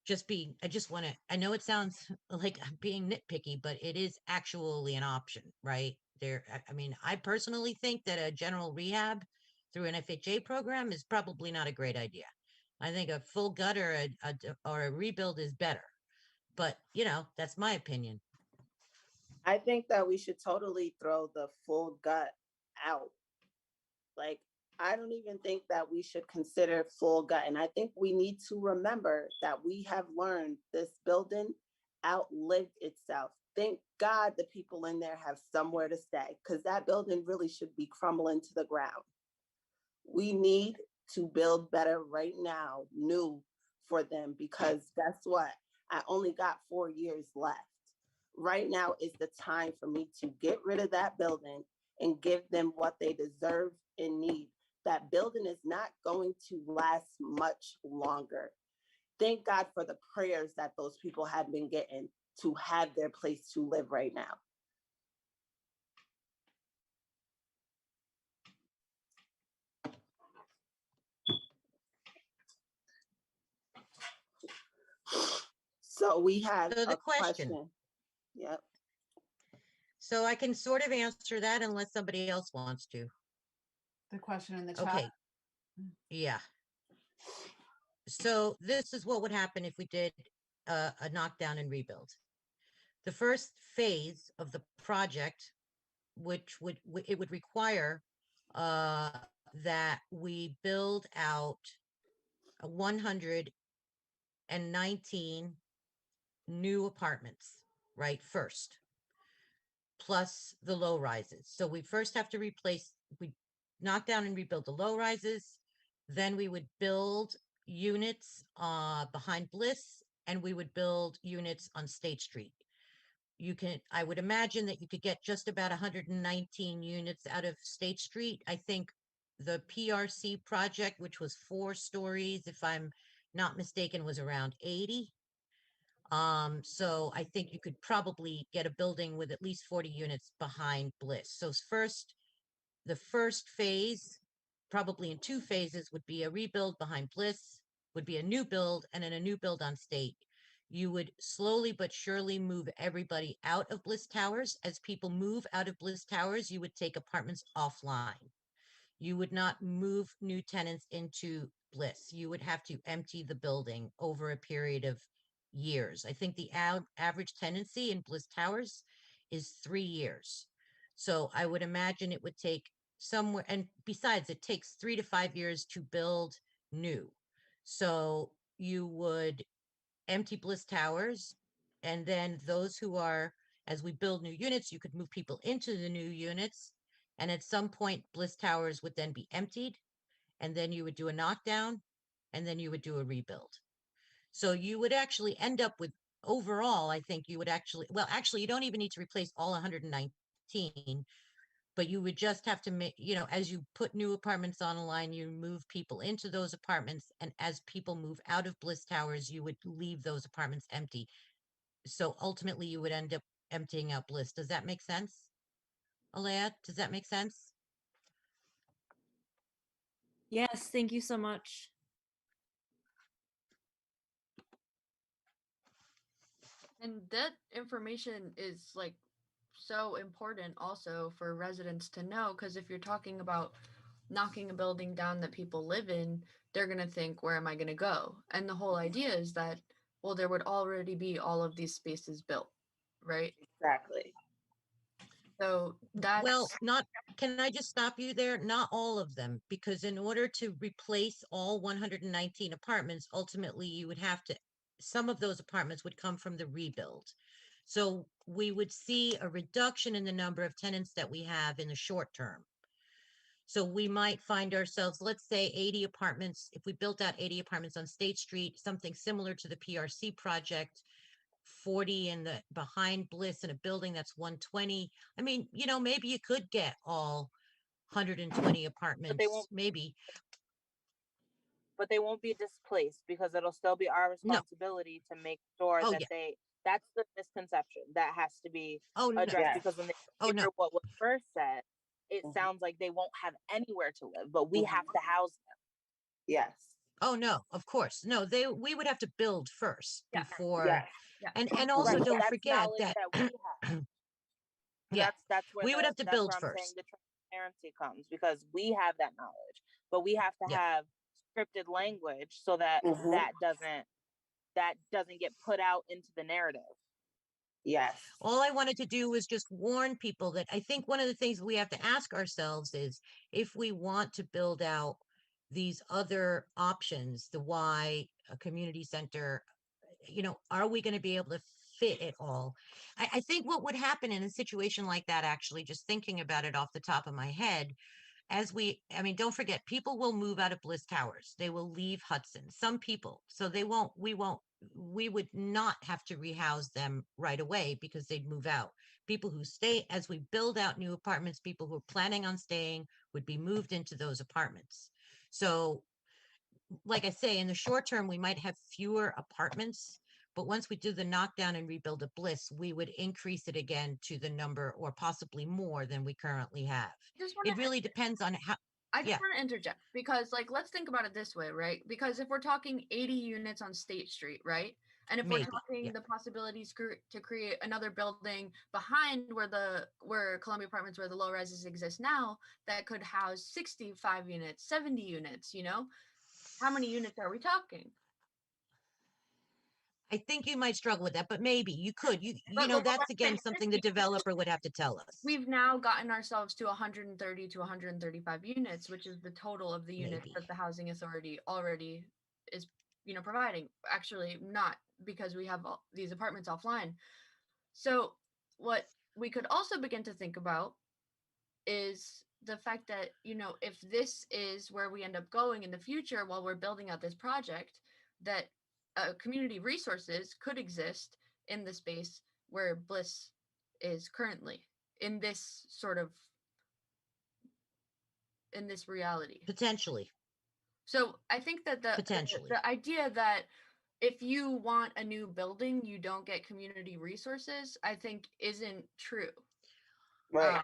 I just want to, I know it sounds like I'm being nitpicky, but it is actually an option, right? I mean, I personally think that a general rehab through an FHA program is probably not a great idea. I think a full gut or a rebuild is better, but that's my opinion. I think that we should totally throw the full gut out. Like, I don't even think that we should consider full gut. And I think we need to remember that we have learned this building outlived itself. Thank God the people in there have somewhere to stay, because that building really should be crumbling to the ground. We need to build better right now, new for them, because guess what? I only got 4 years left. Right now is the time for me to get rid of that building and give them what they deserve and need. That building is not going to last much longer. Thank God for the prayers that those people have been getting to have their place to live right now. So we have So the a question. question. Yep. So I can sort of answer that unless somebody else wants to. The question in the chat. Okay. Yeah. So this is what would happen if we did a knockdown and rebuild. The first phase of the project, which it would require that we build out 119 new apartments. right, first, plus the low rises. So we first have to we knock down and rebuild the low rises. Then we would build units behind Bliss, and we would build units on State Street. I would imagine that you could get just about 119 units out of State Street. I think the PRC project, which was 4 stories, if I'm not mistaken, was around 80. So I think you could probably get a building with at least 40 units behind Bliss. So the first phase, probably in 2 phases, would be a rebuild behind Bliss, would be a new build, and then a new build on State. You would slowly but surely move everybody out of Bliss Towers. As people move out of Bliss Towers, you would take apartments offline. You would not move new tenants into Bliss. You would have to empty the building over a period of years. I think the average tenancy in Bliss Towers is 3 years. So I would imagine it would take somewhere, and besides, it takes 3 to 5 years to build new. So you would empty Bliss Towers, and then those who are, as we build new units, you could move people into the new units. And at some point, Bliss Towers would then be emptied, and then you would do a knockdown, and then you would do a rebuild. So you would actually end up with, overall, I think you would actually, well, actually, you don't even need to replace all 119, but you would just have to make, as you put new apartments on a line, you move people into those apartments. And as people move out of Bliss Towers, you would leave those apartments empty. So ultimately, you would end up emptying out Bliss. Does that make sense? Alea, does that make sense? Yes, thank you so much. And that information is like so important also for residents to know, because if you're talking about knocking a building down that people live in, they're going to think, where am I going to go? And the whole idea is that, well, there would already be all of these spaces built, right? Exactly. So that's Well, can I just stop you there? Not all of them, because in order to replace all 119 apartments, ultimately you would have to, some of those apartments would come from the rebuild. So we would see a reduction in the number of tenants that we have in the short term. So we might find ourselves, let's say 80 apartments, if we built out 80 apartments on State Street, something similar to the PRC project, 40 in the behind Bliss in a building that's 120. I mean, maybe you could get all 120 apartments, maybe. But they won't be displaced, because it'll still be our responsibility to make sure that that's the misconception that has to be addressed. Yes. Because when they hear what was first said, it sounds like they won't have anywhere to live, but we have to house them. Yes. Oh, no, of course. No, we would have to build first before. Yes. And also Right, don't forget knowledge that, we have. yeah, That's where we would have to that's build where I'm saying first. the transparency comes, because we have that knowledge, but we have to have scripted language so that that doesn't get put out into the narrative. Yes. All I wanted to do was just warn people that I think one of the things we have to ask ourselves is, if we want to build out these other options, the Y, a community center, are we going to be able to fit it all? I think what would happen in a situation like that, actually, just thinking about it off the top of my head, don't forget, people will move out of Bliss Towers. They will leave Hudson. Some people, so we would not have to rehouse them right away because they'd move out. People who stay, as we build out new apartments, people who are planning on staying would be moved into those apartments. So, like I say, in the short term, we might have fewer apartments, but once we do the knockdown and rebuild of Bliss, we would increase it again to the number, or possibly more than we currently have. It really depends on how. I just want to interject, because let's think about it this way, right? Because if we're talking 80 units on State Street, right? And if we're talking the possibilities to create another building behind where Columbia Apartments, where the low rises exist now, that could house 65 units, 70 units, how many units are we talking? I think you might struggle with that, but maybe you could. That's again something the developer would have to tell us. We've now gotten ourselves to 130 to 135 units, which is the total of the units that the Housing Authority already is, providing. Actually, not, because we have these apartments offline. So what we could also begin to think about is the fact that, you know, if this is where we end up going in the future while we're building out this project, that community resources could exist in the space where Bliss is currently, in this sort of, in this reality. Potentially. So I think that Potentially. the idea that if you want a new building, you don't get community resources, I think isn't true. Right.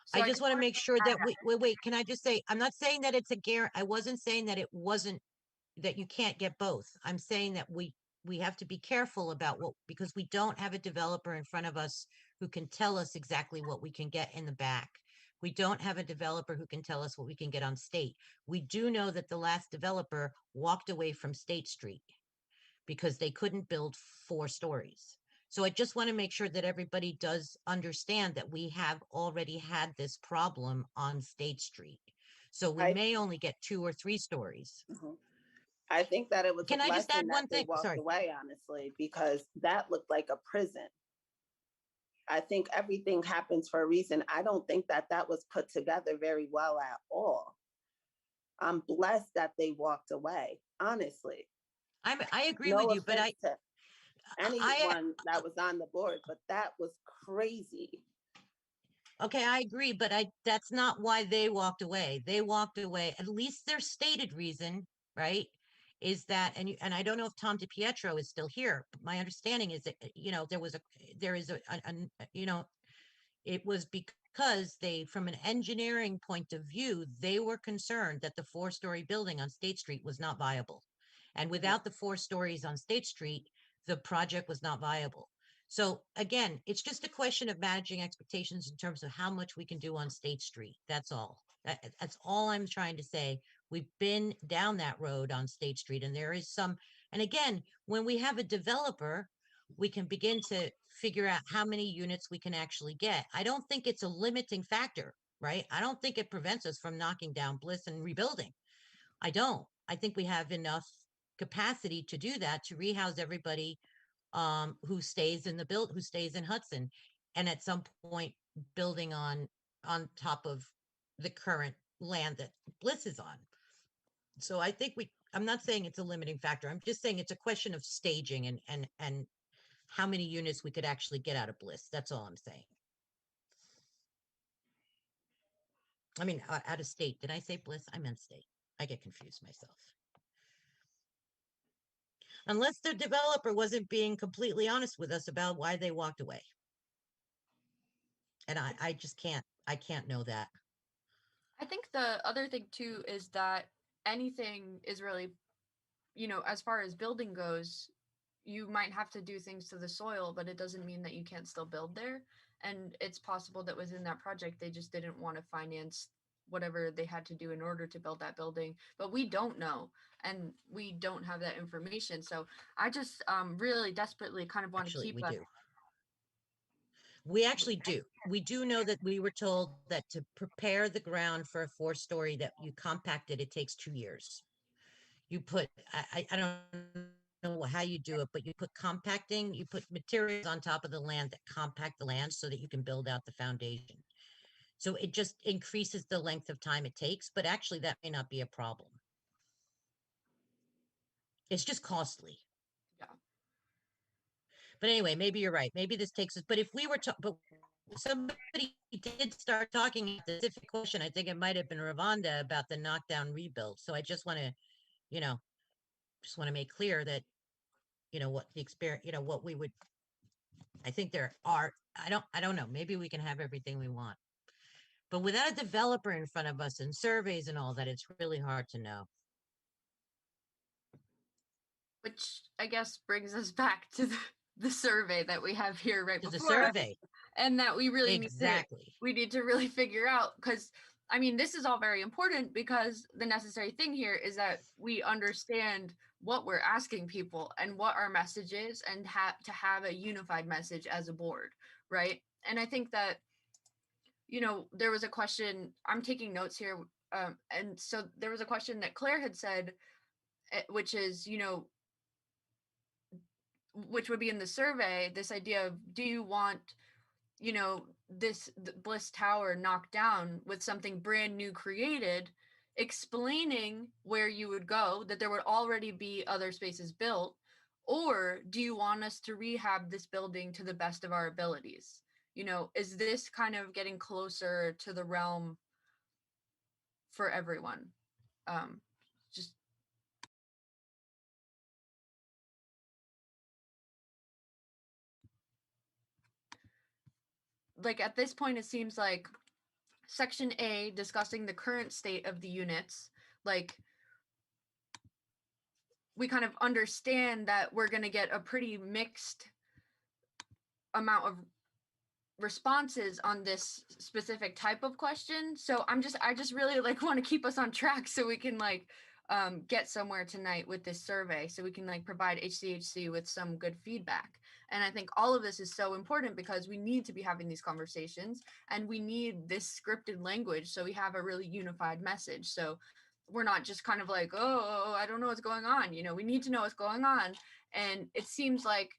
So I just want to make sure that wait, can I just say, I'm not saying that it's a guarantee. I wasn't saying that it wasn't, that you can't get both. I'm saying that we have to be careful about what, because we don't have a developer in front of us who can tell us exactly what we can get in the back. We don't have a developer who can tell us what we can get on State. We do know that the last developer walked away from State Street because they couldn't build 4 stories. So I just want to make sure that everybody does understand that we have already had this problem on State Street. So we I- may only get 2 or 3 stories. Mhm. I think that it was Can a I just blessing add that one they thing? walked Sorry. away, honestly, because that looked like a prison. I think everything happens for a reason. I don't think that that was put together very well at all. I'm blessed that they walked away, honestly. I agree No with you, but offense to I anyone that was on the board, but that was crazy. okay, I agree, but that's not why they walked away. They walked away, at least their stated reason, right? Is that, and I don't know if Tom DiPietro is still here, but my understanding is that, you know, there is you know, it was because they, from an engineering point of view, they were concerned that the 4-story building on State Street was not viable. And without the 4 stories on State Street, the project was not viable. So again, it's just a question of managing expectations in terms of how much we can do on State Street. That's all. That's all I'm trying to say. We've been down that road on State Street, and there is some, and again, when we have a developer, we can begin to figure out how many units we can actually get. I don't think it's a limiting factor, right? I don't think it prevents us from knocking down Bliss and rebuilding. I don't. I think we have enough capacity to do that, to rehouse everybody who stays in who stays in Hudson, and at some point building on top of the current land that Bliss is on. So I think I'm not saying it's a limiting factor. I'm just saying it's a question of staging and how many units we could actually get out of Bliss. That's all I'm saying. I mean, out of State. Did I say Bliss? I meant State. I get confused myself. Unless the developer wasn't being completely honest with us about why they walked away. And I just I can't know that. I think the other thing too is that anything is really, you know, as far as building goes, you might have to do things to the soil, but it doesn't mean that you can't still build there. And it's possible that within that project, they just didn't want to finance whatever they had to do in order to build that building. But we don't know, and we don't have that information. So I just really desperately kind of want to Actually, keep we a, do. We actually do. We do know that we were told that to prepare the ground for a 4-story that you compacted, it takes 2 years. You put, I don't know how you do it, but you put compacting, you put materials on top of the land that compact the land so that you can build out the foundation. So it just increases the length of time it takes, but actually that may not be a problem. It's just costly. yeah. But anyway, maybe you're right. Maybe this takes us, but if we were to, but somebody did start talking about the specific question, I think it might have been Ravonda, about the knockdown rebuild. So I just want to, you know, just want to make clear that, you know, what the experience, you know, what we would, I think there are, I don't know, maybe we can have everything we want. But without a developer in front of us and surveys and all that, it's really hard to know. Which I guess brings us back to the survey that we have here right To the before us, survey. and that we really Exactly. we need to really figure out, because I mean, this is all very important, because the necessary thing here is that we understand what we're asking people and what our message is, and to have a unified message as a board, right? And I think that, you know, there was a question, I'm taking notes here, and so there was a question that Claire had said, which is, you know, which would be in the survey, this idea of, do you want, you know, this Bliss Tower knocked down with something brand new created, explaining where you would go, that there would already be other spaces built, or do you want us to rehab this building to the best of our abilities? You know, is this kind of getting closer to the realm for everyone? Just like at this point, it seems like Section A, discussing the current state of the units, like we kind of understand that we're going to get a pretty mixed amount of responses on this specific type of question. So I just really like want to keep us on track so we can like get somewhere tonight with this survey, so we can like provide HCHC with some good feedback. And I think all of this is so important because we need to be having these conversations, and we need this scripted language so we have a really unified message. So we're not just kind of like, oh, I don't know what's going on. You know, we need to know what's going on. And it seems like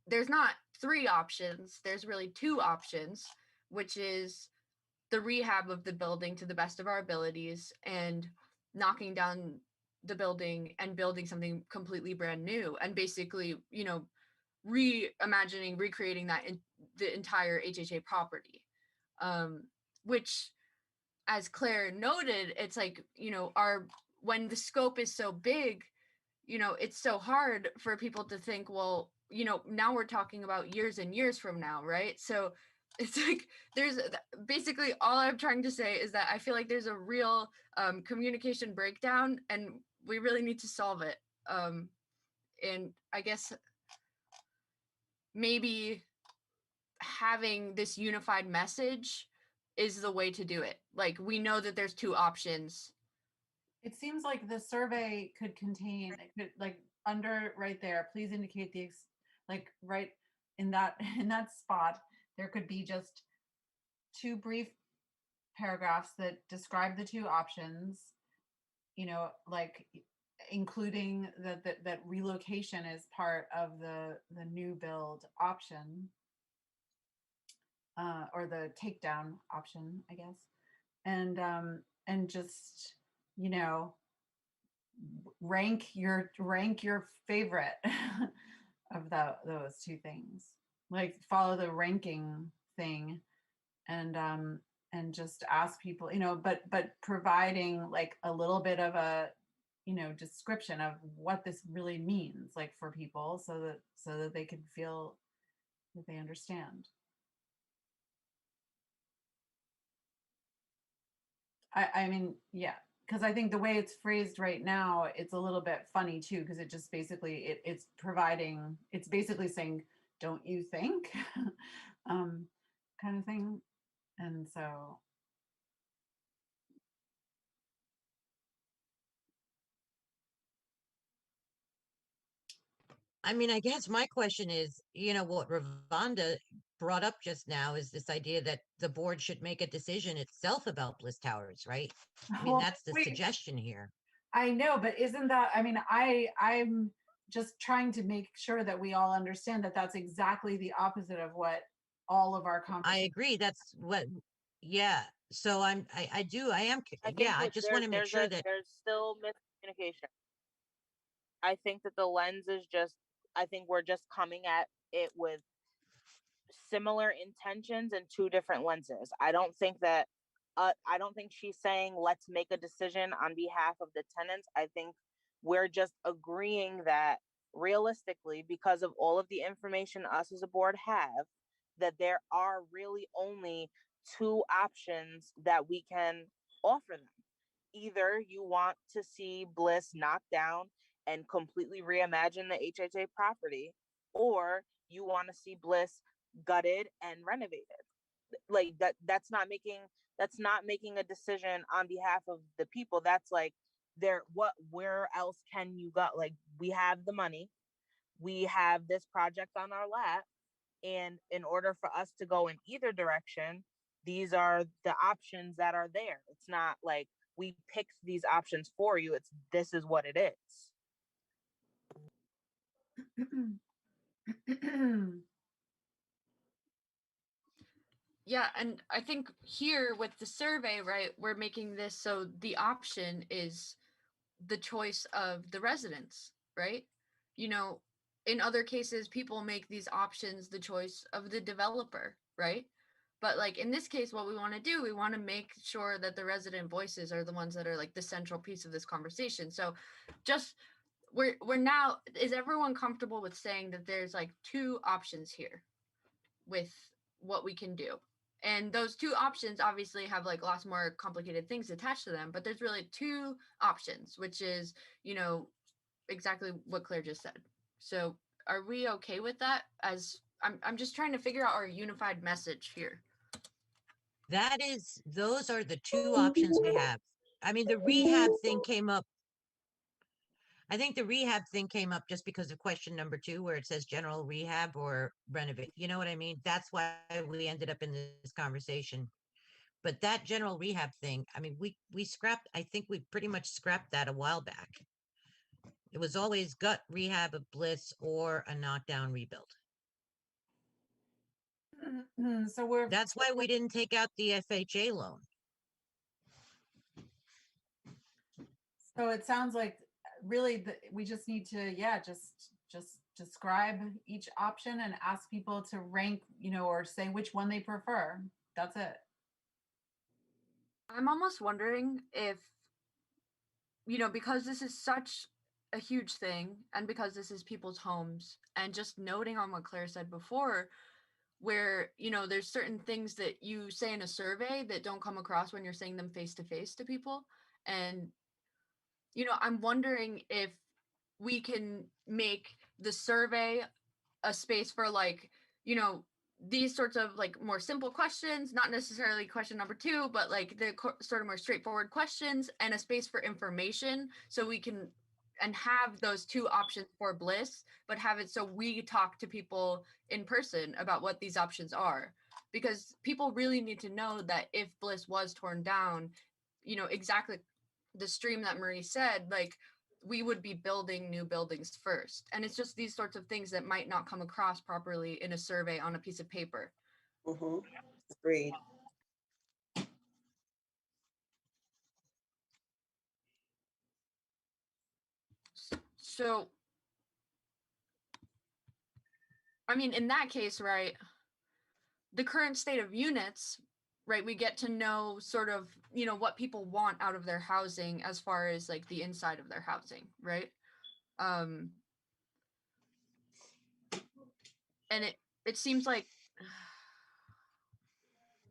there's not 3 options, there's really 2 options, which is the rehab of the building to the best of our abilities and knocking down the building and building something completely brand new, and basically, you know, reimagining, recreating that in the entire HHA property. Which, as Claire noted, it's like, you know, when the scope is so big, you know, it's so hard for people to think, well, you know, now we're talking about years and years from now, right? So it's like there's basically, all I'm trying to say is that I feel like there's a real communication breakdown, and we really need to solve it. And I guess maybe having this unified message is the way to do it. Like, we know that there's 2 options. It seems like the survey could contain, it could, like, under right there, please indicate like right in that in that spot, there could be just 2 brief paragraphs that describe the 2 options, you know, like including that relocation is part of the new build option, or the takedown option, I guess. And just, you know, rank your favorite of those 2 things. Like, follow the ranking thing, and just ask people, you know, but providing like a little bit of a, you know, description of what this really means, like, for people, so that they can feel that they understand. I mean, yeah, because I think the way it's phrased right now, it's a little bit funny too, because it just basically it's basically saying, don't you think? Kind of thing. And so I mean, I guess my question is, you know, what Ravonda brought up just now is this idea that the board should make a decision itself about Bliss Towers, right? I mean, well, that's the wait, suggestion here. I know, but isn't that, I mean, I'm just trying to make sure that we all understand that that's exactly the opposite of what all of our I conversations. agree. That's what, yeah. So I am, I think yeah, I what just want to make sure that, there's still miscommunication. I think that the lens is just, I think we're just coming at it with similar intentions and 2 different lenses. I don't think she's saying let's make a decision on behalf of the tenants. I think we're just agreeing that realistically, because of all of the information us as a board have, that there are really only 2 options that we can offer them. Either you want to see Bliss knocked down and completely reimagine the HHA property, or you want to see Bliss gutted and renovated. Like that's not making a decision on behalf of the people. That's like, where else can you go? Like, we have the money, we have this project on our lap, and in order for us to go in either direction, these are the options that are there. It's not like we picked these options for you. It's, this is what it is. Yeah, and I think here with the survey, right, we're making this so the option is the choice of the residents, right? You know, in other cases, people make these options the choice of the developer, right? But like in this case, what we want to do, we want to make sure that the resident voices are the ones that are like the central piece of this conversation. So just we're now, is everyone comfortable with saying that there's like two options here with what we can do? And those two options obviously have like lots more complicated things attached to them, but there's really two options, which is, you know, exactly what Claire just said. So are we okay with that? As I'm just trying to figure out our unified message here. Those are the two options we have. I mean, the rehab thing came up. I think the rehab thing came up just because of question number 2, where it says general rehab or renovate. You know what I mean? That's why we ended up in this conversation. But that general rehab thing, I mean, we scrapped, I think we pretty much scrapped that a while back. It was always gut rehab of bliss or a knockdown rebuild. So That's why we didn't take out the FHA loan. so it sounds like really we just need to, yeah, just describe each option and ask people to rank, you know, or say which one they prefer. That's it. I'm almost wondering if, you know, because this is such a huge thing and because this is people's homes, and just noting on what Claire said before, where, you know, there's certain things that you say in a survey that don't come across when you're saying them face to face to people. And, you know, I'm wondering if we can make the survey a space for like, you know, these sorts of like more simple questions, not necessarily question number 2, but like the sort of more straightforward questions, and a space for information, so we can and have those two options for bliss, but have it so we talk to people in person about what these options are, because people really need to know that if bliss was torn down, you know, exactly the stream that Marie said, like we would be building new buildings first. And it's just these sorts of things that might not come across properly in a survey on a piece of paper. Agreed. So, I mean, in that case, right, the current state of units, right, we get to know sort of, you know, what people want out of their housing as far as like the inside of their housing, right? And it seems like,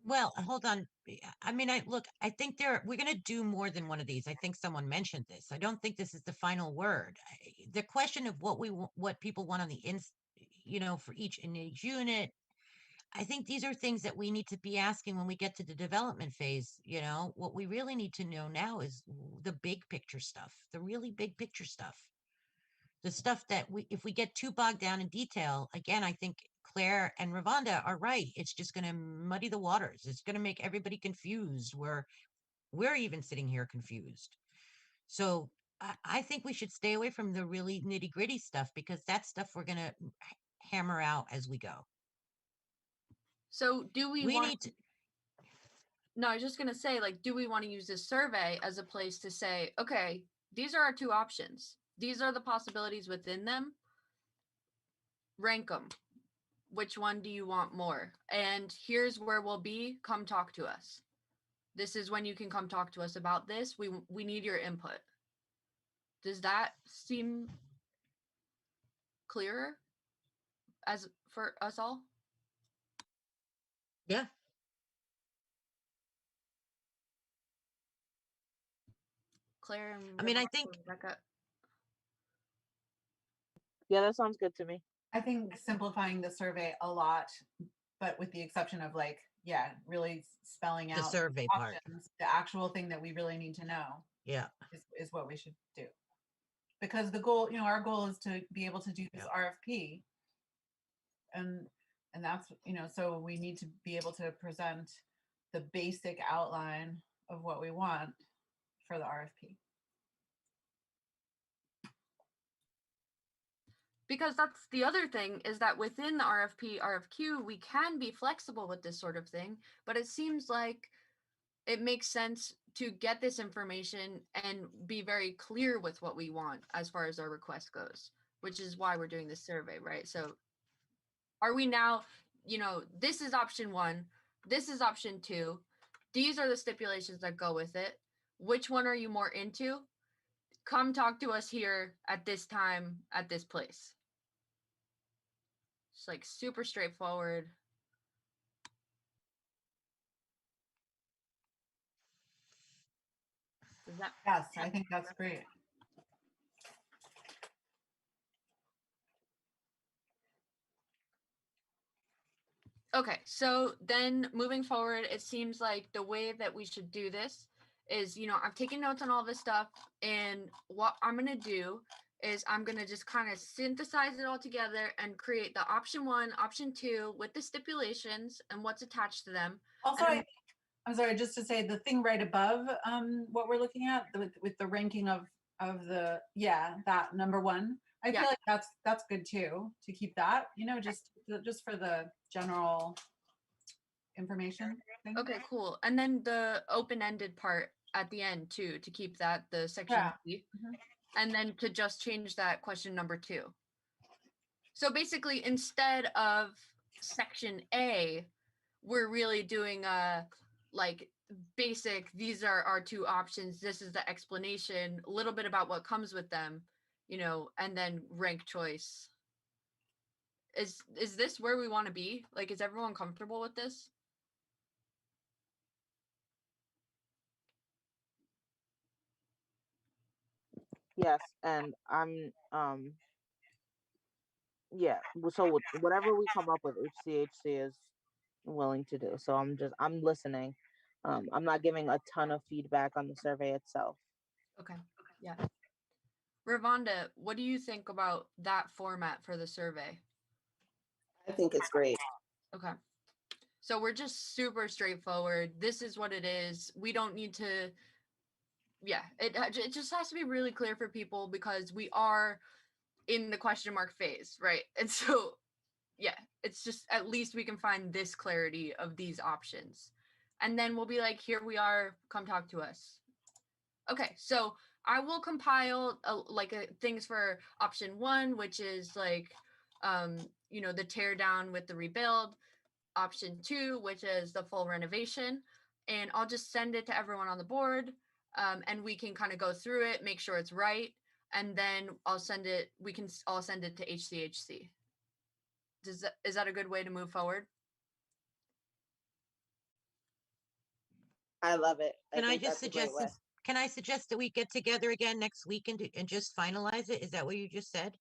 Well, hold on. I mean, I think we're going to do more than one of these. I think someone mentioned this. I don't think this is the final word. The question of what people want on the you know, for each unit. I think these are things that we need to be asking when we get to the development phase. You know, what we really need to know now is the big picture stuff, the really big picture stuff. The stuff that if we get too bogged down in detail, again, I think Claire and Ravonda are right. It's just going to muddy the waters. It's going to make everybody confused. We're even sitting here confused. So I think we should stay away from the really nitty gritty stuff, because that's stuff we're going to hammer out as we go. so do we We want need to. No, I was just going to say, like, do we want to use this survey as a place to say, okay, these are our two options. These are the possibilities within them. Rank them. Which one do you want more? And here's where we'll be. Come talk to us. This is when you can come talk to us about this. We need your input. Does that seem clearer as for us all? Yeah. Claire and I mean, I think Rebecca. Yeah, that sounds good to me. I think simplifying the survey a lot, but with the exception of like, yeah, really spelling the out survey part. options, the actual thing that we really need to know Yeah. is what we should do. Because the goal, you know, our goal is to be able to do this RFP. And that's, you know, so we need to be able to present the basic outline of what we want for the RFP. because that's the other thing, is that within the RFP, RFQ, we can be flexible with this sort of thing, but it seems like it makes sense to get this information and be very clear with what we want as far as our request goes, which is why we're doing this survey, right? So are we now, this is option 1, this is option 2, these are the stipulations that go with it. Which one are you more into? Come talk to us here at this time, at this place. It's like super straightforward. Does that? Yes, I think that's great. Okay, so then moving forward, it seems like the way that we should do this is, I've taken notes on all this stuff, and what I'm going to do is I'm going to just kind of synthesize it all together and create the option 1, option 2 with the stipulations and what's attached to them. Also, And I'm sorry, just to say the thing right above what we're looking at with the ranking of the, that number 1. I feel like that's good too, to keep that, just for the general information thing. Okay, cool. And then the open-ended part at the end too, to keep that the section B. And then to just change that question number 2. So basically, instead of section A, we're really doing like basic, these are our 2 options, this is the explanation, a little bit about what comes with them, and then rank choice. Is this where we want to be? Like, is everyone comfortable with this? Yes, and I'm yeah. So whatever we come up with, HCHC is willing to do. So I'm listening. I'm not giving a ton of feedback on the survey itself. Okay. Yeah. Ravonda, what do you think about that format for the survey? I think it's great. Okay. So we're just super straightforward. This is what it is. We don't need to, it just has to be really clear for people, because we are in the question mark phase, right? And so, it's just, at least we can find this clarity of these options. And then we'll be like, here we are, come talk to us. Okay, so I will compile things for option 1, which is like, the tear down with the rebuild. Option 2, which is the full renovation. And I'll just send it to everyone on the board, and we can kind of go through it, make sure it's right. And then we can all send it to HCHC. Is that a good way to move forward? I love it. Can I think just that's a great suggest way. can I suggest that we get together again next week and just finalize it? Is that what you just said?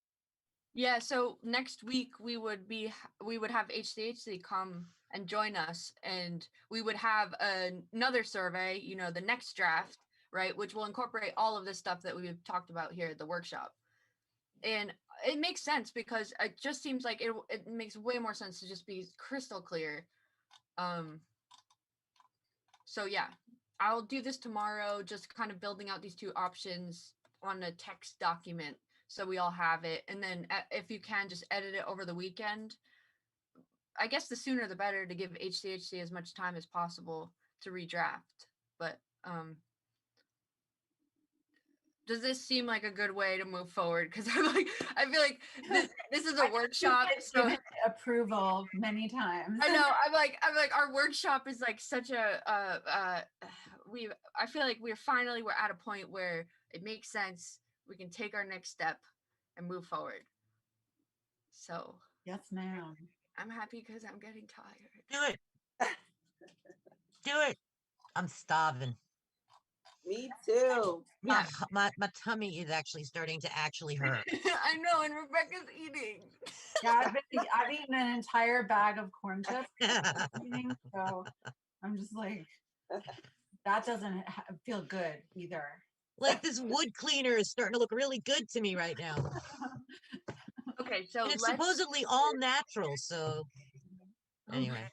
Yeah, so next week we would have HCHC come and join us, and we would have another survey, the next draft, right, which will incorporate all of this stuff that we've talked about here at the workshop. And it makes sense, because it just seems like it makes way more sense to just be crystal clear. So yeah, I'll do this tomorrow, just kind of building out these 2 options on a text document, so we all have it. And then if you can, just edit it over the weekend. I guess the sooner the better, to give HCHC as much time as possible to redraft. But does this seem like a good way to move forward? Because I feel like this is a workshop. So Given approval many times. I know. I'm like our workshop is like such a I feel like we're at a point where it makes sense. We can take our next step and move forward. So Yes, ma'am. I'm happy because I'm getting tired. Do it. Do it. I'm starving. Me too. My tummy is actually starting to hurt. I know, and Rebecca's eating. Yeah, I've eaten an entire bag of corn chips this evening, so I'm just like, that doesn't feel good either. Like, this wood cleaner is starting to look really good to me right now. Okay, so And it's supposedly all natural, so anyway.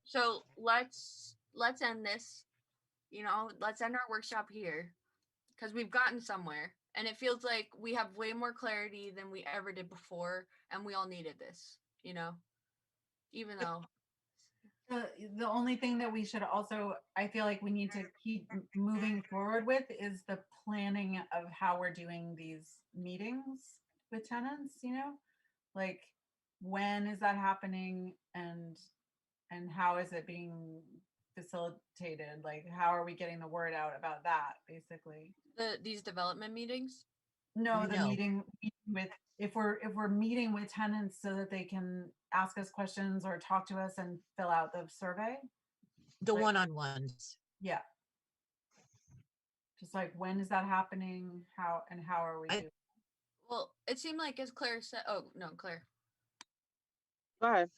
So let's end this. Let's end our workshop here, because we've gotten somewhere, And it feels like we have way more clarity than we ever did before, and we all needed this, you know, even though. The only thing that we should also, I feel like we need to keep moving forward with is the planning of how we're doing these meetings with tenants, you know? Like, when is that happening and how is it being facilitated? Like, how are we getting the word out about that, basically? These development meetings? No, the No. meeting with, if we're meeting with tenants so that they can ask us questions or talk to us and fill out the survey. The Like- one-on-ones. Yeah. Just like, when is that happening? How are we I- doing? Well, it seemed like, as Claire said, oh, no, Claire. Go ahead.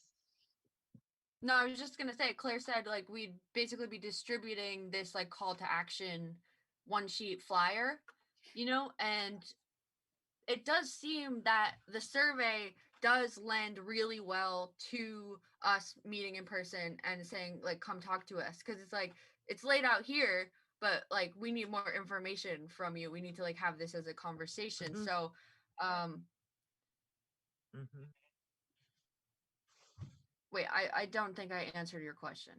No, I was just gonna say, Claire said like we'd basically be distributing this like call to action one sheet flyer, you know, and it does seem that the survey does lend really well to us meeting in person and saying like come talk to us, because it's like it's laid out here, but like we need more information from you. We need to like have this as a conversation. Mhm. So Mhm. wait, I don't think I answered your question.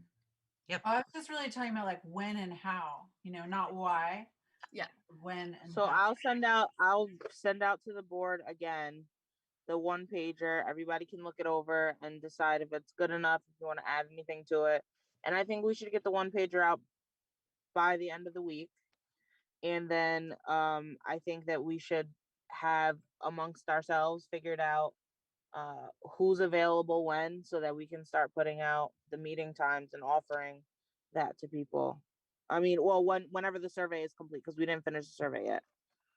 I was just really talking about like when and how, you know, not why. Yeah. When and So how. I'll send out to the board again the one pager. Everybody can look it over and decide if it's good enough, if you want to add anything to it. And I think we should get the one pager out by the end of the week. And then I think that we should have amongst ourselves figured out who's available when, so that we can start putting out the meeting times and offering that to people. I mean, well, whenever the survey is complete, because we didn't finish the survey yet.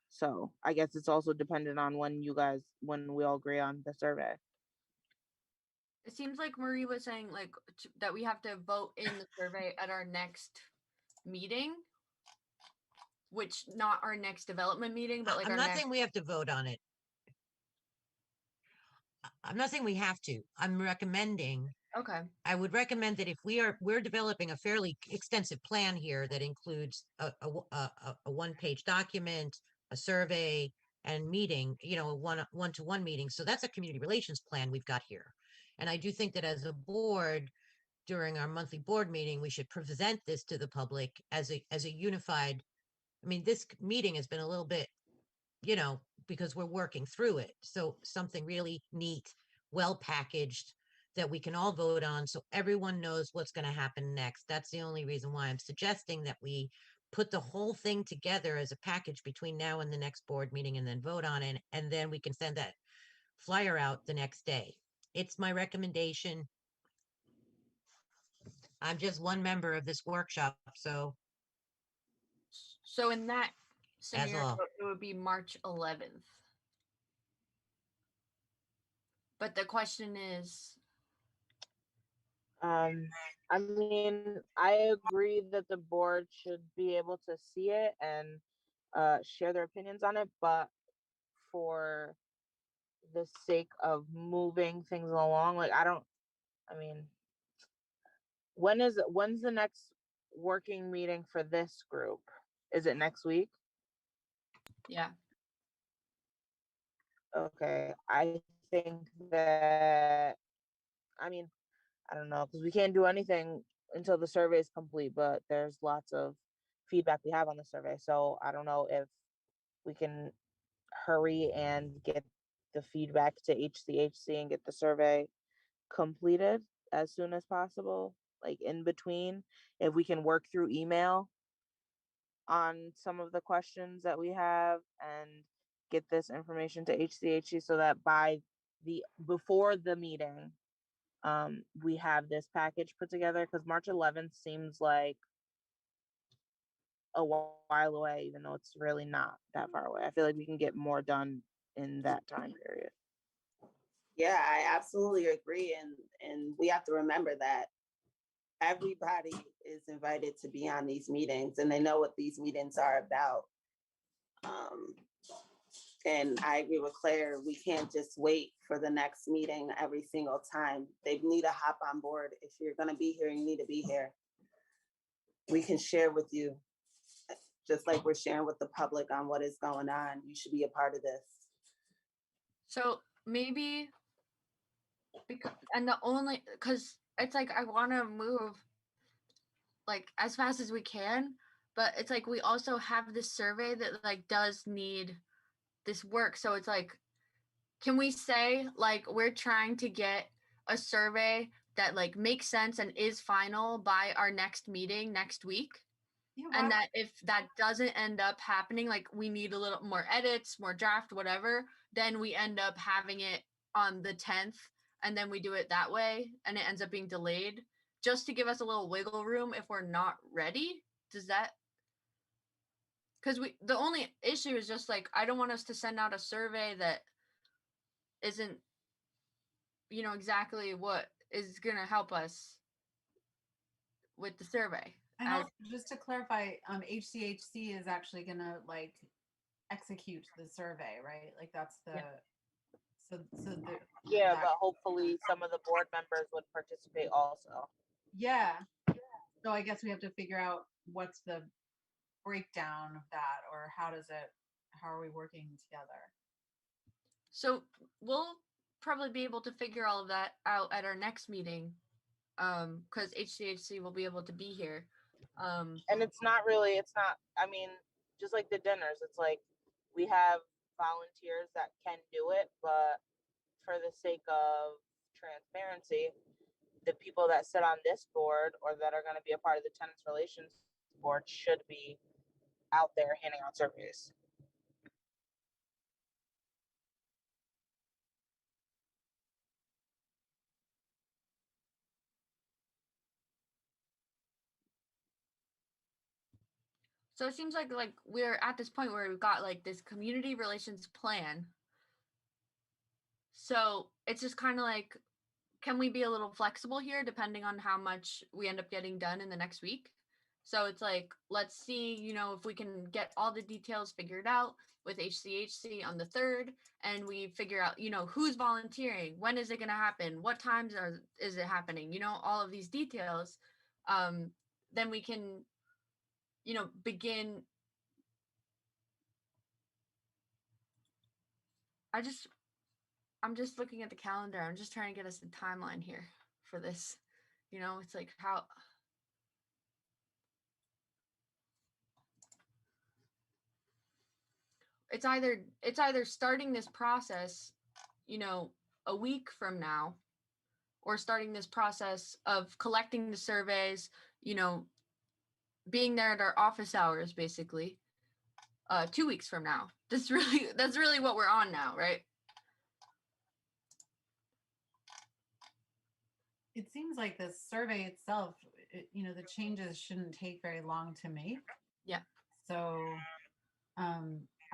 So I guess it's also dependent on when we all agree on the survey. It seems like Marie was saying like that we have to vote in the survey at our next meeting, which not our next development meeting, but like I'm our not next. saying we have to vote on it. I'm not saying we have to. I'm recommending, Okay. I would recommend that if we're developing a fairly extensive plan here that includes a one-page document, a survey, and meeting, you know, a one-to-one meeting. So that's a community relations plan we've got here. And I do think that as a board, during our monthly board meeting, we should present this to the public as a unified. I mean, this meeting has been a little bit, you know, because we're working through it. So something really neat, well packaged that we can all vote on, so everyone knows what's going to happen next. That's the only reason why I'm suggesting that we put the whole thing together as a package between now and the next board meeting and then vote on it. And then we can send that flyer out the next day. It's my recommendation. I'm just one member of this workshop, so So in that scenario, all. it would be March 11th. But the question is, I mean, I agree that the board should be able to see it and share their opinions on it, but for the sake of moving things along, like I mean, when's the next working meeting for this group? Is it next week? yeah. Okay, I think that, I mean, I don't know, because we can't do anything until the survey is complete, but there's lots of feedback we have on the survey. So I don't know if we can hurry and get the feedback to HCHC and get the survey completed as soon as possible, like in between, if we can work through email on some of the questions that we have and get this information to HCHC so that before the meeting, we have this package put together, because March 11th seems like a while away, even though it's really not that far away. I feel like we can get more done in that time period. Yeah, I absolutely agree. And we have to remember that everybody is invited to be on these meetings and they know what these meetings are about. And I agree with Claire, we can't just wait for the next meeting every single time. They need to hop on board. If you're gonna be here, you need to be here. We can share with you just like we're sharing with the public on what is going on. You should be a part of this. So maybe because it's like I want to move like as fast as we can, but it's like we also have this survey that like does need this work. So it's like, can we say like we're trying to get a survey that like makes sense and is final by our next meeting next week? Yeah, And that if that doesn't end up happening, like we need a little more edits, more draft, whatever, then we end up having it on the 10th and then we do it that way and it ends up being delayed just to give us a little wiggle room if we're not ready. Does that, because the only issue is just like I don't want us to send out a survey that isn't, you know, exactly what is going to help us with the survey. And also, just to clarify, HCHC is actually gonna like execute the survey, right? Like that's the Yeah, but hopefully some of the board members would participate also. yeah. So I guess we have to figure out what's the breakdown of that, or how are we working together? So we'll probably be able to figure all of that out at our next meeting, because HCHC will be able to be here. And it's not, I mean, just like the dinners, it's like we have volunteers that can do it, but for the sake of transparency, the people that sit on this board or that are going to be a part of the tenants relations board should be out there handing out surveys. So it seems like we're at this point where we've got like this community relations plan. So it's just kind of like, can we be a little flexible here depending on how much we end up getting done in the next week? So it's like, let's see, you know, if we can get all the details figured out with HCHC on the 3rd, and we figure out, you know, who's volunteering, when is it going to happen, what times is it happening, you know, all of these details. Then we can, you know, begin. I'm just looking at the calendar. I'm just trying to get us the timeline here for this. You know, it's like how. It's either starting this process, you know, a week from now, or starting this process of collecting the surveys, you know, being there at our office hours, basically, 2 weeks from now. That's really what we're on now, right? It seems like the survey itself, you know, the changes shouldn't take very long to make. Yeah. So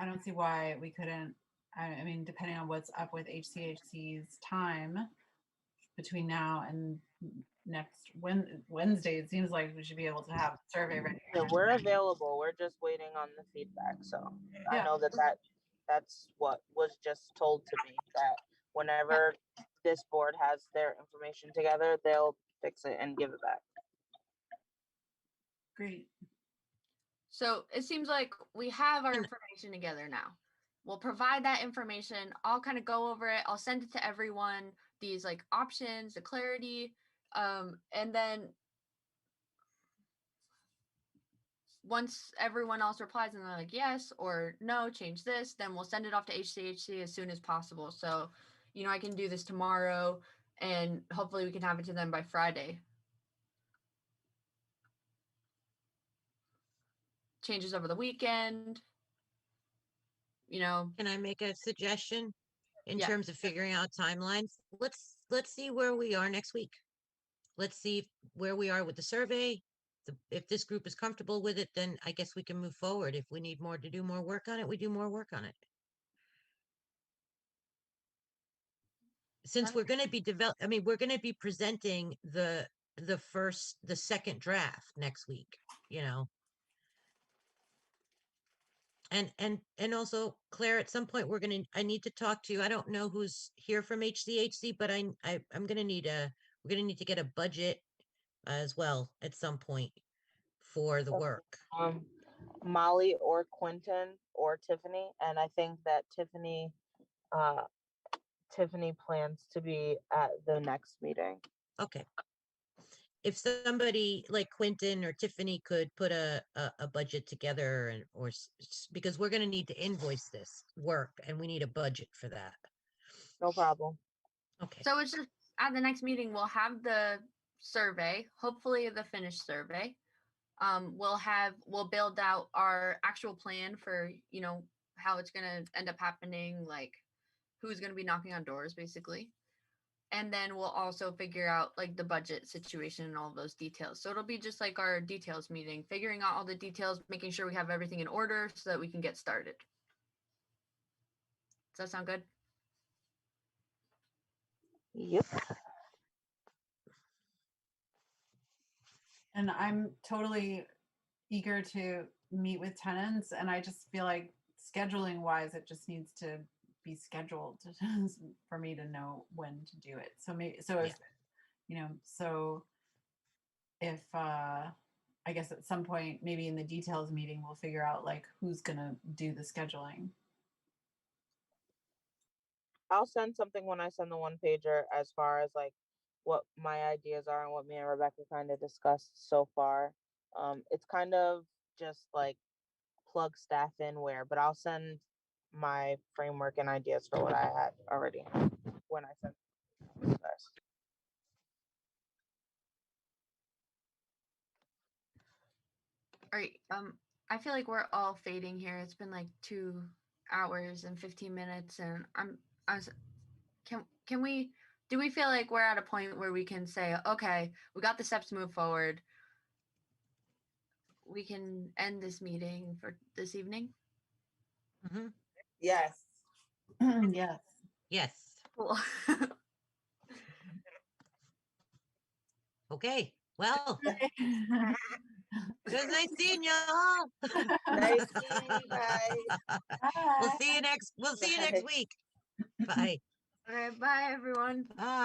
I don't see why we couldn't, I mean, depending on what's up with HCHC's time between now and next Wednesday, it seems like we should be able to have the survey ready. Yeah, we're available. We're just waiting on the feedback. So Yeah. I know that's what was just told to me, that whenever this board has their information together, they'll fix it and give it back. Great. So it seems like we have our information together now. We'll provide that information. I'll kind of go over it. I'll send it to everyone, these like options, the clarity. And then once everyone else replies and they're like, yes or no, change this, then we'll send it off to HCHC as soon as possible. So, you know, I can do this tomorrow and hopefully we can have it to them by Friday. Changes over the weekend, you know. Can I make a suggestion in Yeah. terms of figuring out timelines? Let's see where we are next week. Let's see where we are with the survey. If this group is comfortable with it, then I guess we can move forward. If we need more to do more work on it, we do more work on it. Since we're going to be we're going to be presenting the second draft next week, you know. And also, Claire, at some point I need to talk to you. I don't know who's here from HCHC, but we're going to need to get a budget as well at some point for the work. Molly or Quentin or Tiffany, and I think that Tiffany plans to be at the next meeting. Okay. If somebody like Quentin or Tiffany could put a budget together and because we're gonna need to invoice this work and we need a budget for that. No problem. Okay. So it's just at the next meeting, we'll have the survey, hopefully the finished survey. We'll build out our actual plan for, how it's going to end up happening, like who's going to be knocking on doors basically. And then we'll also figure out like the budget situation and all those details. So it'll be just like our details meeting, figuring out all the details, making sure we have everything in order so that we can get started. Does that sound good? Yep. And I'm totally eager to meet with tenants, and I just feel like scheduling wise, it just needs to be scheduled for me to know when to do it. So maybe, if I guess at some point, maybe in the details meeting, we'll figure out like who's gonna do the scheduling. I'll send something when I send the one pager as far as like what my ideas are and what me and Rebecca kind of discussed so far. It's kind of just like plug staff in where, but I'll send my framework and ideas for what I had already when I sent you guys. All right. I feel like we're all fading here. It's been like 2 hours and 15 minutes, and do we feel like we're at a point where we can say, okay, we got the steps to move forward. We can end this meeting for this evening? Mm-hmm. Yes. Yes. Yes. Cool. Okay. Well, it was nice seeing y'all. Nice seeing you guys. We'll see you next week. Bye. Okay, bye everyone. Bye.